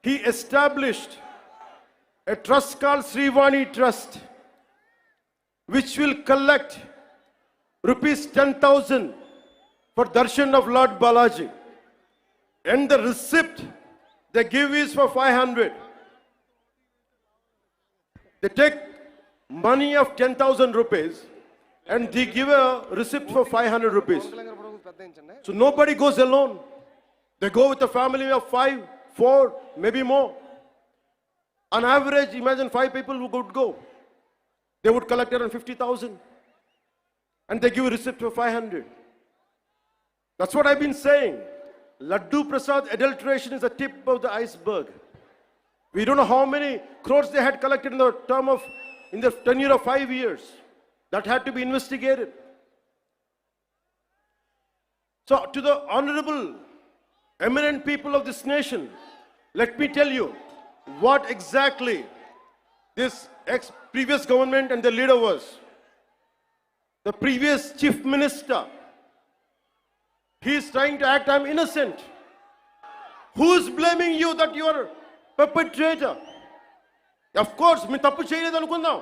He established a trust called Srivani Trust, which will collect rupees 10,000 for darshan of Lord Balaji. And the receipt they give is for 500. They take money of 10,000 rupees and they give a receipt for 500 rupees. So nobody goes alone. They go with a family of 5, 4, maybe more. On average, imagine 5 people who could go. They would collect around 50,000. And they give a receipt for 500. That's what I've been saying. Laddu Prasad adulteration is the tip of the iceberg. We don't know how many crores they had collected in the tenure of 5 years. That had to be investigated. So to the Honorable eminent people of this nation, let me tell you what exactly this previous government and the leader was. The previous chief minister, he is trying to act, I'm innocent. Who is blaming you that you are perpetrator? Of course, మీ తప్పు చేయలేదు అనుకుందాం.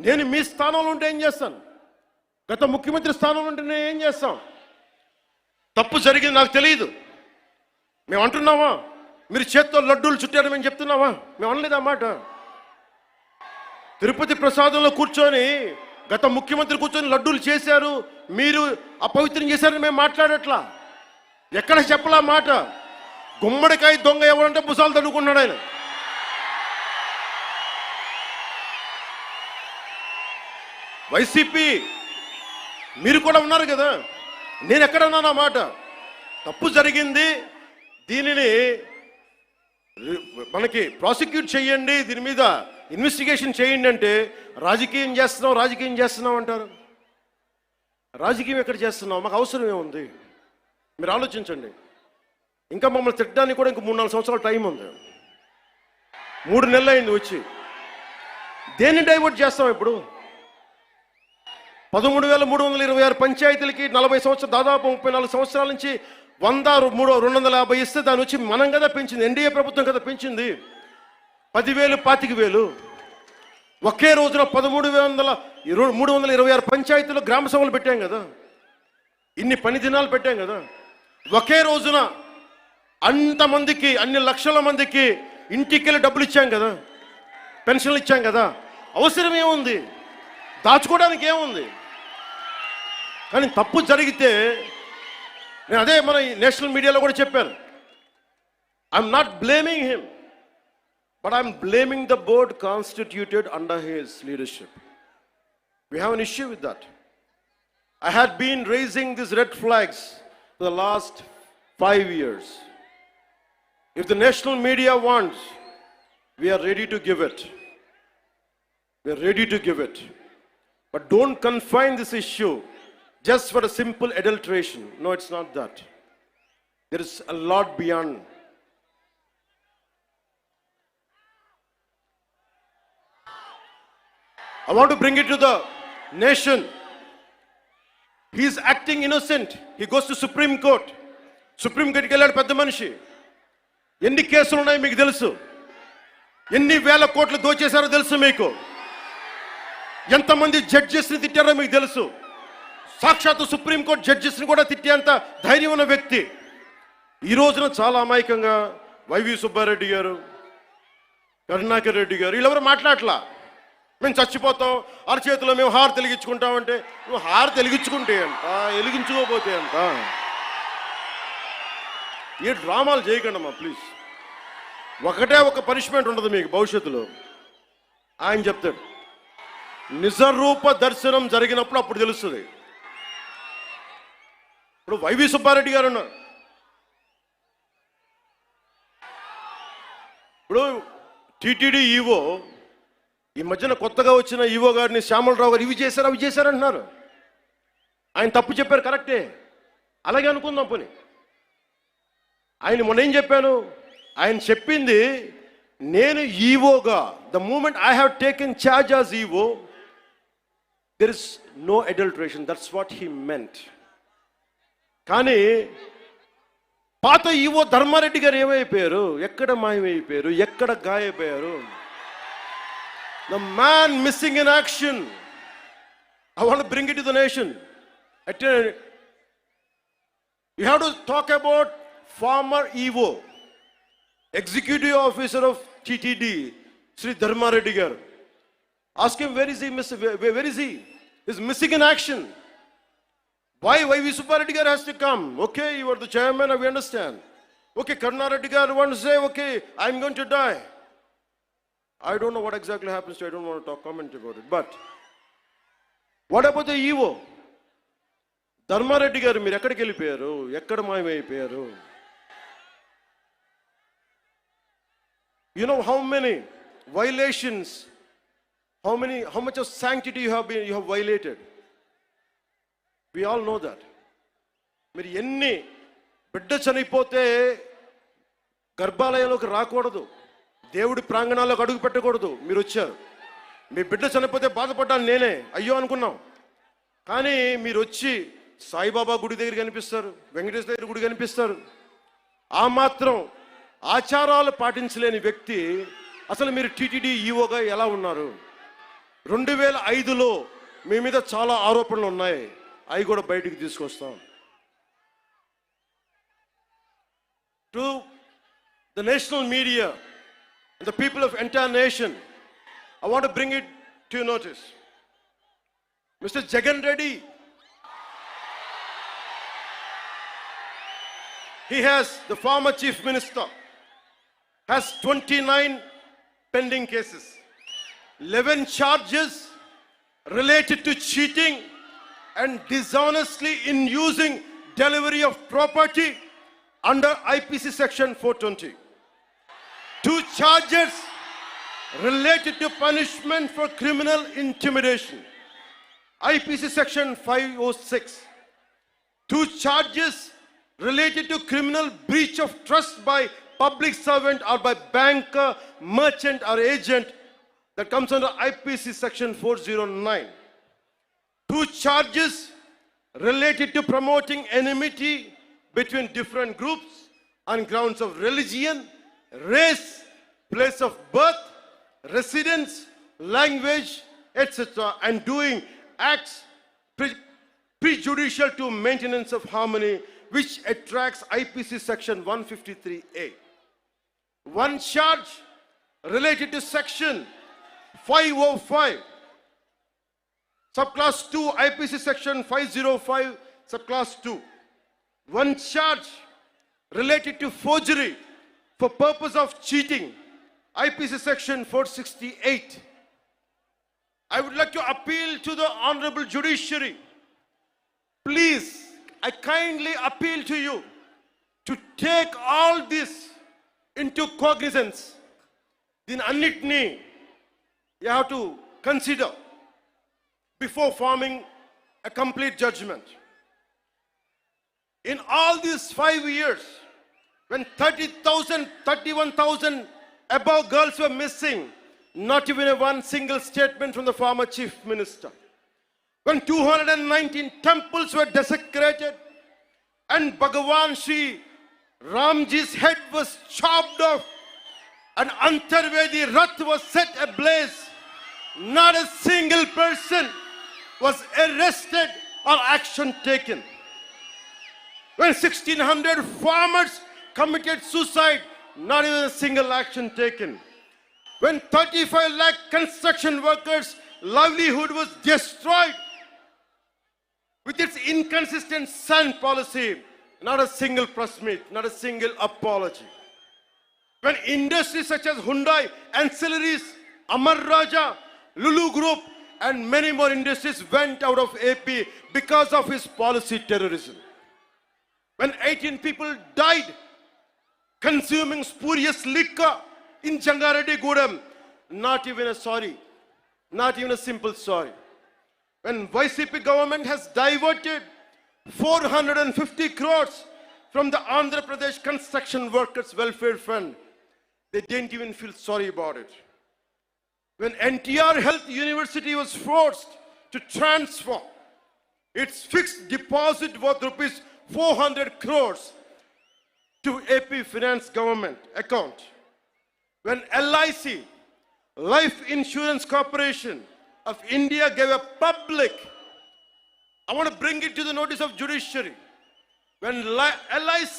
నేను మీ స్థానంలో ఉంటే ఏం చేస్తాను? గత ముఖ్యమంత్రి స్థానంలో ఉంటే నేను ఏం చేస్తాం? తప్పు జరిగింది నాకు తెలియదు. మేము అంటున్నావా? మీరు చేత్తో లడ్డూలు చుట్టారు మేము చెప్తున్నావా? మేము అనలేదు ఆ మాట. తిరుపతి ప్రసాదంలో కూర్చొని గత ముఖ్యమంత్రి కూర్చొని లడ్డూలు చేశారు, మీరు అపవిత్రం చేశారని మేము మాట్లాడట్లా. ఎక్కడ చెప్పలా మాట. గుమ్మడికాయ దొంగ ఎవరంటే భుజాలు తడుకున్నాడు ఆయన. వైసీపీ మీరు కూడా ఉన్నారు కదా, నేను ఎక్కడ ఉన్నాను ఆ మాట. తప్పు జరిగింది, దీనిని మనకి ప్రాసిక్యూట్ చేయండి, దీని మీద ఇన్వెస్టిగేషన్ చేయండి అంటే రాజకీయం చేస్తున్నాం అంటారు. రాజకీయం ఎక్కడ చేస్తున్నాం? మాకు అవసరం ఏముంది? మీరు ఆలోచించండి. ఇంకా మమ్మల్ని తిట్టడానికి కూడా ఇంక 3-4 సంవత్సరాల టైం ఉంది. 3 నెలలు అయింది వచ్చి. దేన్ని డైవర్ట్ చేస్తాం ఇప్పుడు? 13,326 పంచాయతీలకి 40 సంవత్సరాలు, దాదాపు 34 సంవత్సరాల నుంచి 100-250 ఇస్తే దాని వచ్చి మనం కదా పెంచింది, ఎన్డీఏ ప్రభుత్వం కదా పెంచింది. 10,000, 25,000 ఒకే రోజున 13,326 పంచాయతీలు గ్రామ సభలు పెట్టాం కదా, ఇన్ని పని దినాలు పెట్టాం కదా. ఒకే రోజున అంతమందికి, అన్ని లక్షల మందికి ఇంటికెళ్ళి డబ్బులు ఇచ్చాం కదా, పెన్షన్లు ఇచ్చాం కదా. అవసరం ఏముంది? దాచుకోవడానికి ఏముంది? కానీ తప్పు జరిగితే నేను అదే మన నేషనల్ మీడియాలో కూడా చెప్పాను. I'm not blaming him, but I'm blaming the board constituted under his leadership. We have an issue with that. I had been raising these red flags for the last 5 years. If the national media wants, we are ready to give it. We are ready to give it. But don't confine this issue just for a simple adulteration. No, it's not that. There is a lot beyond. I want to bring it to the nation. He is acting innocent. He goes to Supreme Court. Supreme Court కి వెళ్ళాడు పెద్ద మనిషి. ఎన్ని కేసులు ఉన్నాయో మీకు తెలుసు. ఎన్ని వేల కోట్లు దోచేశారో తెలుసు మీకు. ఎంతమంది జడ్జెస్ని తిట్టారో మీకు తెలుసు. సాక్షాత్తు సుప్రీంకోర్టు జడ్జెస్ని కూడా తిట్టేంత ధైర్యం ఉన్న వ్యక్తి. ఈ రోజున చాలా అమాయకంగా వైవి సుబ్బారెడ్డి గారు, కరుణాకర్ రెడ్డి గారు వీళ్ళెవరు మాట్లాడలా. మేము చచ్చిపోతాం, అరచేతిలో మేము హారు వెలిగించుకుంటామంటే, నువ్వు హారు వెలిగించుకుంటే అంట, వెలిగించుకోపోతే అంట. ఏ డ్రామాలు చేయకండమ్మా ప్లీజ్. ఒకటే ఒక పనిష్మెంట్ ఉండదు మీకు భవిష్యత్తులో. ఆయన చెప్తాడు, నిజరూప దర్శనం జరిగినప్పుడు అప్పుడు తెలుస్తుంది. ఇప్పుడు వైవి సుబ్బారెడ్డి గారు ఉన్నారు. ఇప్పుడు టీటీడీ ఈవో, ఈ మధ్యన కొత్తగా వచ్చిన ఈవో గారిని శ్యామలరావు గారు ఇవి చేశారు అవి చేశారంటున్నారు. ఆయన తప్పు చెప్పారు, కరెక్టే, అలాగే అనుకుందాం పోనీ. ఆయన మొన్న ఏం చెప్పాను? ఆయన చెప్పింది, నేను ఈవోగా, the moment I have taken charge as EO, there is no adulteration, that's what he meant. కానీ పాత ఈవో ధర్మారెడ్డి గారు ఏమైపోయారు? ఎక్కడ మాయమైపోయారు? ఎక్కడ గాయపోయారు? The man missing in action. I want to bring it to the nation. You have to talk about former EVO, Executive Officer of TTD, Sri Dharma Reddy garu. Ask him, where is he? Where is he? He's missing in action. Why V. Subbareddy garu has to come? Okay, you are the chairman, we understand. Okay, Karuna Reddy garu wants to say, okay, I'm going to die. I don't know what exactly happens to, I don't want to comment about it. But what about the EVO? Dharmareddy గారు మీరు ఎక్కడికి వెళ్ళిపోయారు? ఎక్కడ మాయమైపోయారు? You know how many violations, how much of sanctity you have violated. We all know that. మీరు ఎన్ని బిడ్డ చనిపోతే గర్భాలయంలోకి రాకూడదు, దేవుడి ప్రాంగణాల్లోకి అడుగు పెట్టకూడదు. మీరు వచ్చారు, మీ బిడ్డ చనిపోతే బాధపడ్డాను నేనే, అయ్యో అనుకున్నాం. కానీ మీరు వచ్చి సాయిబాబా గుడి దగ్గర కనిపిస్తారు, వెంకటేశ్వర దగ్గర గుడి కనిపిస్తారు. ఆ మాత్రం ఆచారాలు పాటించలేని వ్యక్తి అసలు మీరు టీటీడీ ఈఓగా ఎలా ఉన్నారు? 2005లో మీ మీద చాలా ఆరోపణలు ఉన్నాయి, అవి కూడా బయటికి తీసుకొస్తాం. To the national media and the people of entire nation, I want to bring it to your notice. Mr. Jagan Reddy, he has, the former chief minister, has 29 pending cases, 11 charges related to cheating and dishonestly in using delivery of property under IPC section 420. 2 charges related to punishment for criminal intimidation, IPC section 506. 2 charges related to criminal breach of trust by public servant or by banker, merchant or agent, that comes under IPC section 409. 2 charges related to promoting enmity between different groups on grounds of religion, race, place of birth, residence, language, etc., and doing acts prejudicial to maintenance of harmony, which attracts IPC section 153A. 1 charge related to section 505, subclass 2, IPC section 505, subclass 2. 1 charge related to forgery for purpose of cheating, IPC section 468. I would like to appeal to the honorable judiciary. Please, I kindly appeal to you to take all this into cognizance. Din annitni you have to consider before forming a complete judgment. In all these 5 years, when 30,000, 31,000 above girls were missing, not even one single statement from the former chief minister. When 219 temples were desecrated and Bhagavan Sri Ramji's head was chopped off and Antarvedi Rath was set ablaze, not a single person was arrested or action taken. When 1,600 farmers committed suicide, not even a single action taken. When 35 lakh construction workers' livelihood was destroyed with its inconsistent sand policy, not a single press meet, not a single apology. When industries such as Hyundai, Ancillaries, Amar Raja, Lulu Group, and many more industries went out of AP because of his policy terrorism. When 18 people died consuming spurious liquor in Jangareddy Gudam, not even a sorry, not even a simple sorry. When YCP government has diverted 450 crores from the Andhra Pradesh Construction Workers Welfare Fund, they didn't even feel sorry about it. When NTR Health University was forced to transfer its fixed deposit worth rupees 400 crores to AP Finance government account. When LIC, Life Insurance Corporation of India, gave a public, I want to bring it to the notice of judiciary. When LIC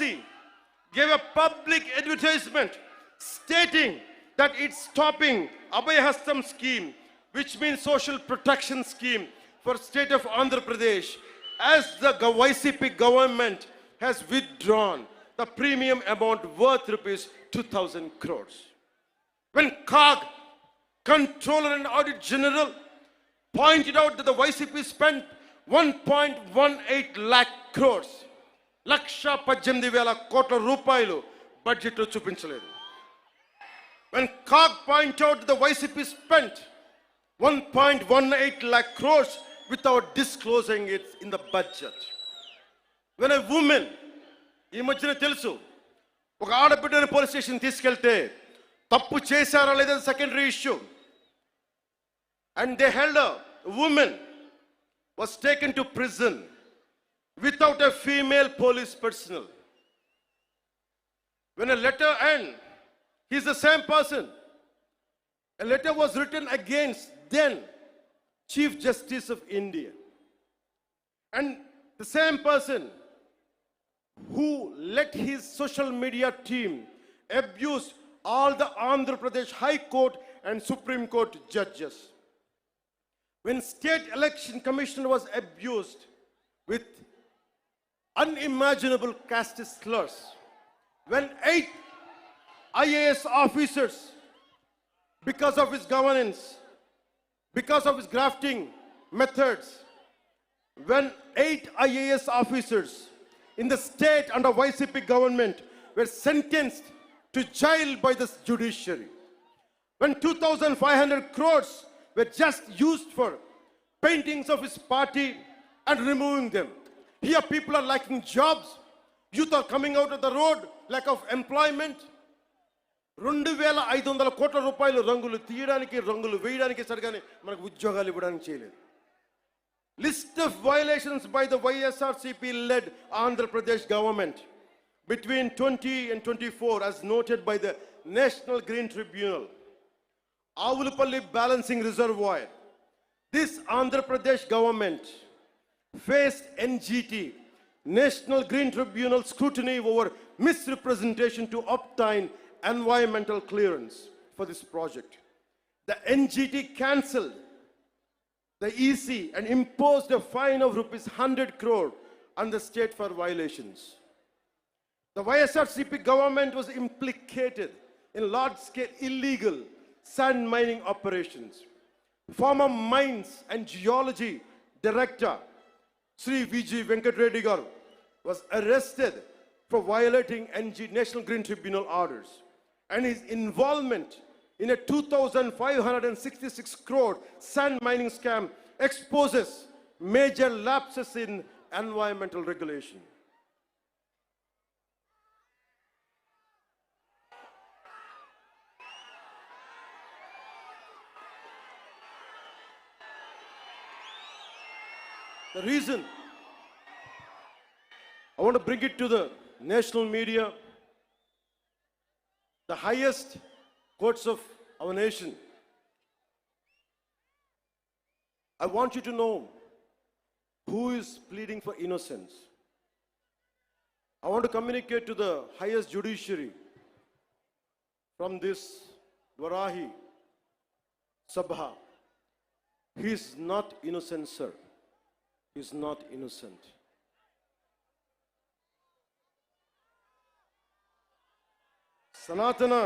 gave a public advertisement stating that it's stopping Abhayahastam scheme, which means social protection scheme for state of Andhra Pradesh, as the YCP government has withdrawn the premium amount worth rupees 2,000 crores. When COG, Controller and Audit General, pointed out that the YCP spent 1.18 lakh crores, Laksha 18,000 కోట్ల రూపాయలు budget లో చూపించలేదు. When COG pointed out that the YCP spent 1.18 lakh crores without disclosing it in the budget. When a woman, ఈ మధ్యన తెలుసు, ఒక ఆడబిడ్డని police station తీసుకెళ్తే తప్పు చేశారా లేదా secondary issue. And they held a women was taken to prison without a female police personnel. When a letter, and he's the same person, a letter was written against then Chief Justice of India, and the same person who let his social media team abuse all the Andhra Pradesh High Court and Supreme Court judges. When State Election Commission was abused with unimaginable caste slurs, when 8 IAS officers, because of his governance, because of his grafting methods, when 8 IAS officers in the state under YCP government were sentenced to jail by the judiciary, when 2,500 crores were just used for paintings of his party and removing them. Here people are lacking jobs, youth are coming out of the road, lack of employment. 2,500 కోట్ల రూపాయలు రంగులు తీయడానికి, రంగులు వేయడానికి సరిగానే మనకు ఉద్యోగాలు ఇవ్వడానికి చేయలేదు. List of violations by the YSRCP led Andhra Pradesh government between 20 and 24 as noted by the National Green Tribunal. Avulapalli balancing reservoir. This Andhra Pradesh government faced NGT, National Green Tribunal scrutiny over misrepresentation to obtain environmental clearance for this project. The NGT cancelled the EC and imposed a fine of rupees 100 crore on the state for violations. The YSRCP government was implicated in large-scale illegal sand mining operations. Former Mines and Geology Director Sri VG Venkat Reddy garu was arrested for violating National Green Tribunal orders, and his involvement in a 2,566 crore sand mining scam exposes major lapses in environmental regulation. The reason I want to bring it to the national media, the highest courts of our nation, I want you to know who is pleading for innocence. I want to communicate to the highest judiciary from this Varahi Sabha. He is not innocent, sir. He is not innocent. Sanatana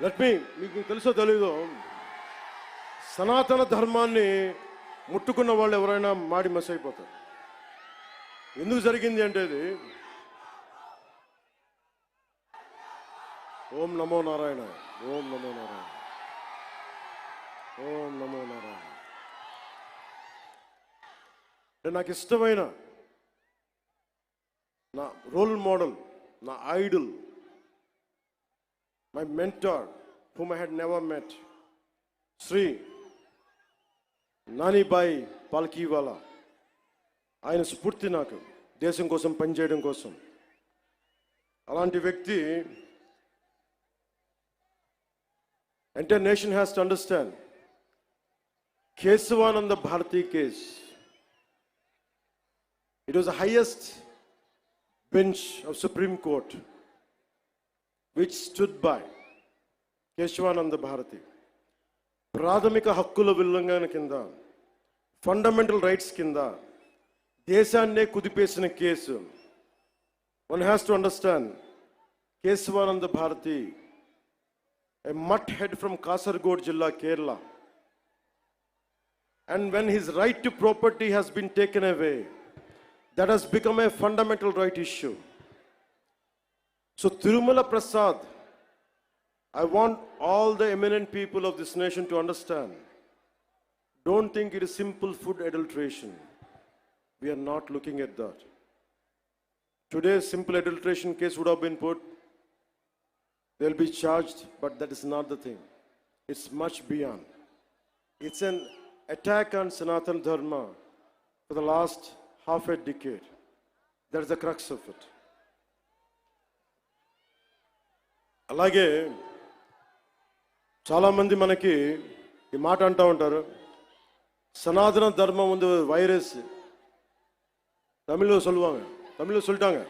మీకు తెలుసో తెలీదో, సనాతన ధర్మాన్ని ముట్టుకున్న వాళ్ళు ఎవరైనా మాడి మస్ అయిపోతారు. ఎందుకు జరిగింది అంటే ఇది ఓం నమో నారాయణ, ఓం నమో నారాయణ, ఓం నమో నారాయణ. అంటే నాకు ఇష్టమైన నా రోల్ మోడల్, నా Idol, my mentor whom I had never met, Sri Nani Bai Palkiwala. ఆయన స్ఫూర్తి నాకు దేశం కోసం పనిచేయడం కోసం. అలాంటి వ్యక్తి, entire nation has to understand, Kesavananda Bharati case, it was the highest bench of Supreme Court which stood by Kesavananda Bharati. ప్రాథమిక హక్కుల ఉల్లంఘన కింద, ఫండమెంటల్ రైట్స్ కింద దేశాన్నే కుదిపేసిన case. One has to understand, Kesavananda Bharati, a mutt head from Kasaragod Jilla, Kerala, and when his right to property has been taken away, that has become a fundamental right issue. So Tirumala Prasad, I want all the eminent people of this nation to understand. Don't think it is simple food adulteration. We are not looking at that. Today's simple adulteration case would have been put. They'll be charged, but that is not the thing. It's much beyond. It's an attack on Sanatana Dharma for the last half a decade. That is the crux of it. అలాగే చాలామంది మనకి ఈ మాట అంటూ ఉంటారు, సనాతన ధర్మం வந்து வைரஸ். தமிழில் சொல்லுவாங்க, தமிழில் சொல்லிட்டாங்க,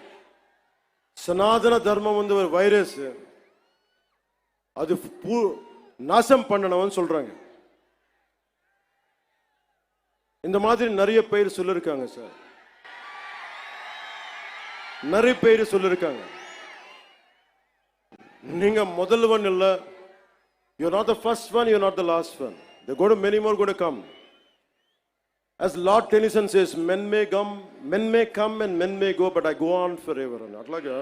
சனாதன தர்மம் வந்து ஒரு வைரஸ், அது நாசம் பண்ணணும்னு சொல்றாங்க. இந்த மாதிரி நிறைய பேர் சொல்லிருக்காங்க சார், நிறைய பேர் சொல்லிருக்காங்க. நீங்க முதல்வன் இல்ல, you're not the first one, you're not the last one. There are going to many more going to come. As Lord Tennyson says, men may come and men may go, but I go on forever. అట్లాగా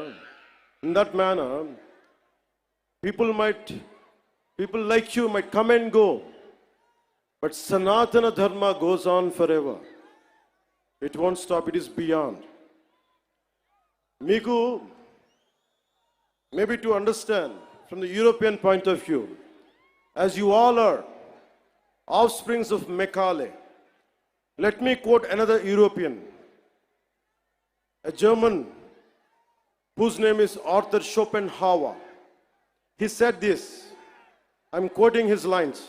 in that manner, people like you might come and go, but Sanatana Dharma goes on forever. It won't stop, it is beyond. Miku, maybe to understand from the European point of view, as you all are offsprings of Macaulay, let me quote another European, a German whose name is Arthur Schopenhauer. He said this, I'm quoting his lines.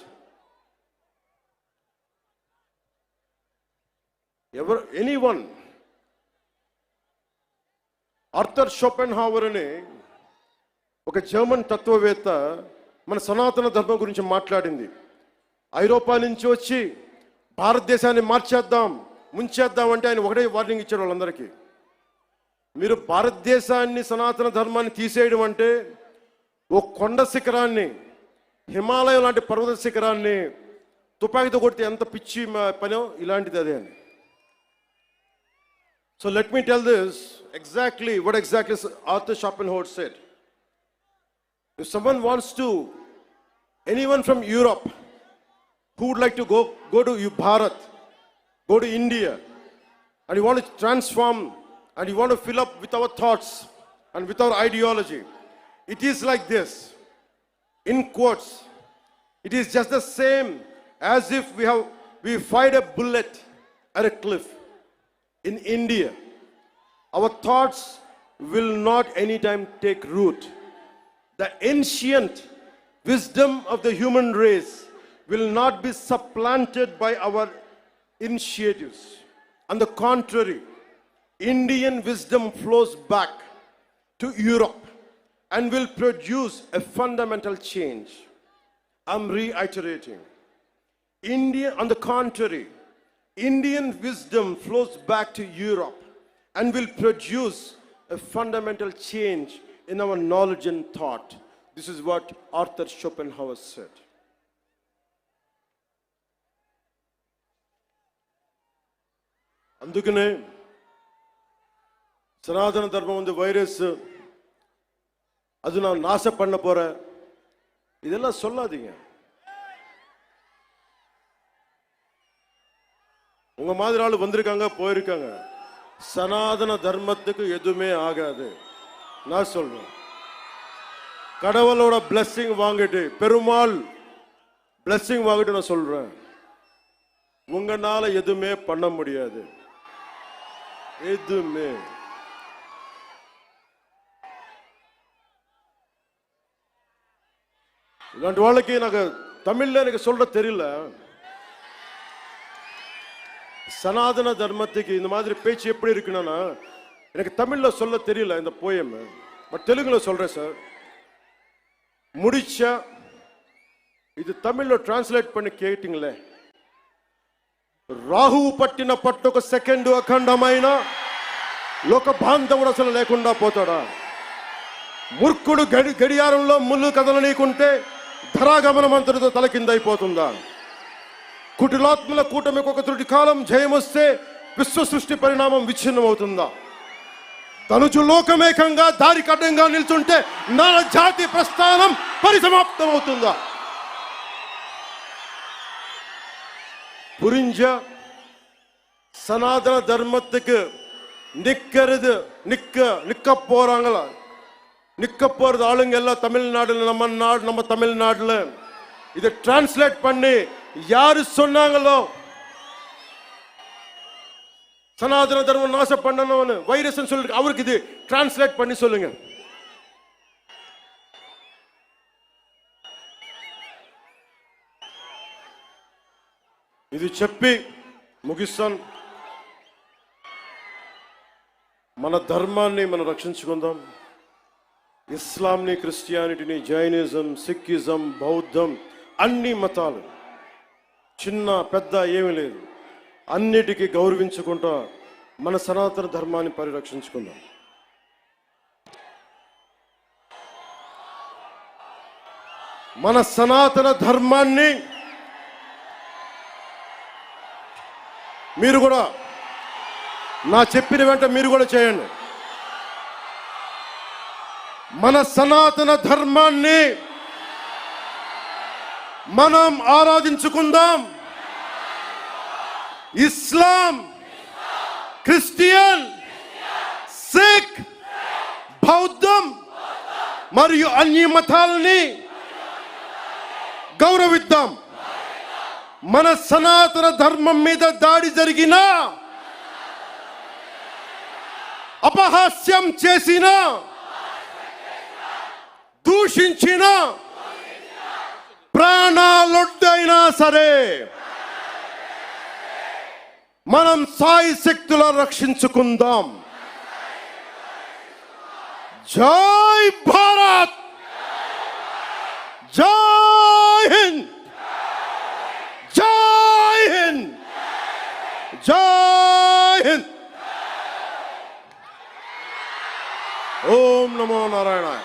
Anyone, Arthur Schopenhauer అని ఒక German తత్వవేత్త మన సనాతన ధర్మం గురించి మాట్లాడింది. ఐరోపా నుంచి వచ్చి భారతదేశాన్ని మార్చేద్దాం, ముంచేద్దాం అంటే ఆయన ఒకటే వార్నింగ్ ఇచ్చాడు వాళ్ళందరికీ. మీరు భారతదేశాన్ని సనాతన ధర్మాన్ని తీసేయడం అంటే ఓ కొండ శిఖరాన్ని, హిమాలయం లాంటి పర్వత శిఖరాన్ని తుపాకీతో కొడితే ఎంత పిచ్చి పనో ఇలాంటిది అదే అని. So let me tell this exactly what exactly Arthur Schopenhauer said. If someone wants to, anyone from Europe who would like to go to Bharat, go to India, and you want to transform and you want to fill up with our thoughts and with our ideology, it is like this. In quotes, it is just the same as if we fired a bullet at a cliff. In India, our thoughts will not anytime take root. The ancient wisdom of the human race will not be supplanted by our initiatives. On the contrary, Indian wisdom flows back to Europe and will produce a fundamental change. I'm reiterating. On the contrary, Indian wisdom flows back to Europe and will produce a fundamental change in our knowledge and thought. This is what Arthur Schopenhauer said. అందుకనే సనాతన ధర్మం ఉంది virus, அது நான் நாசம் பண்ண போறேன், இதெல்லாம் சொல்லாதீங்க. உங்க மாதிரி ஆளு வந்திருக்காங்க, போயிருக்காங்க. சனாதன தர்மத்துக்கு எதுவுமே ஆகாது. நான் சொல்றேன், கடவுளோட பிளெஸிங் வாங்கிட்டு, பெருமாள் பிளெஸிங் வாங்கிட்டு நான் சொல்றேன், உங்களால எதுவுமே பண்ண முடியாது. எதுவுமே. இல்லாண்டி வாழ்க்கை எனக்கு தமிழ்ல எனக்கு சொல்ற தெரியல. சனாதன தர்மத்துக்கு இந்த மாதிரி பேச்சு எப்படி இருக்குன்னா எனக்கு தமிழ்ல சொல்ல தெரியல இந்த போயம், பட் தெலுங்குல சொல்றேன் சார். முடிச்சா ఇది తమిళ్లో ట్రాన్స్లేట్ பண்ணி కేటింగ్లే. రాహువు పట్టిన పట్టొక సెకండ్ అఖండమైన లోక బాంధవుడు అసలు లేకుండా పోతాడా? మూర్ఖుడు గడియారంలో ముళ్ళు కదలనీకుంటే ధరాగమనం అంతటితో తలకిందైపోతుందా? కుటిలాత్మల కూటమికి ఒక త్రుటి కాలం జయమొస్తే విశ్వ సృష్టి పరిణామం విచ్ఛిన్నమవుతుందా? తనుచు లోకమేకంగా దారి కడ్డంగా నిల్చుంటే నా జాతి ప్రస్థానం పరిసమాప్తమవుతుందా? புரிஞ்ச சனாதன தர்மத்துக்கு நிக்கிறது நிக்க போறாங்களா? நிக்க போறது ஆளுங்க எல்லாம் தமிழ்நாடுல, நம்ம தமிழ்நாடுல இதை டிரான்ஸ்லேட் பண்ணி யாரு சொன்னாங்களோ சனாதன தர்மம் நாசம் பண்ணணும்னு வைரஸ் சொல்லி அவருக்கு இது டிரான்ஸ்லேட் பண்ணி சொல்லுங்க. ఇది చెప్పి ముగిస్తాను. మన ధర్మాన్ని మనం రక్షించుకుందాం. ఇస్లాంని, క్రిస్టియానిటీని, జైనిజం, సిక్కిజం, బౌద్ధం, అన్ని మతాలు చిన్న పెద్ద ఏమీ లేదు, అన్నిటికీ గౌరవించుకుంటా మన సనాతన ధర్మాన్ని పరిరక్షించుకుందాం. మన సనాతన ధర్మాన్ని మీరు కూడా నా చెప్పిన వెంట మీరు కూడా చేయండి. మన సనాతన ధర్మాన్ని మనం ఆరాధించుకుందాం. ఇస్లాం, క్రిస్టియన్, సిక్, బౌద్ధం మరియు అన్ని మతాలని గౌరవిద్దాం. మన సనాతన ధర్మం మీద దాడి జరిగినా, అపహాస్యం చేసినా, దూషించిన, ప్రాణాలొడ్డైనా సరే మనం సాయి శక్తుల రక్షించుకుందాం. జై భారత్, జై హింద్, జై హింద్, జై హింద్. ఓం నమో నారాయణాయ.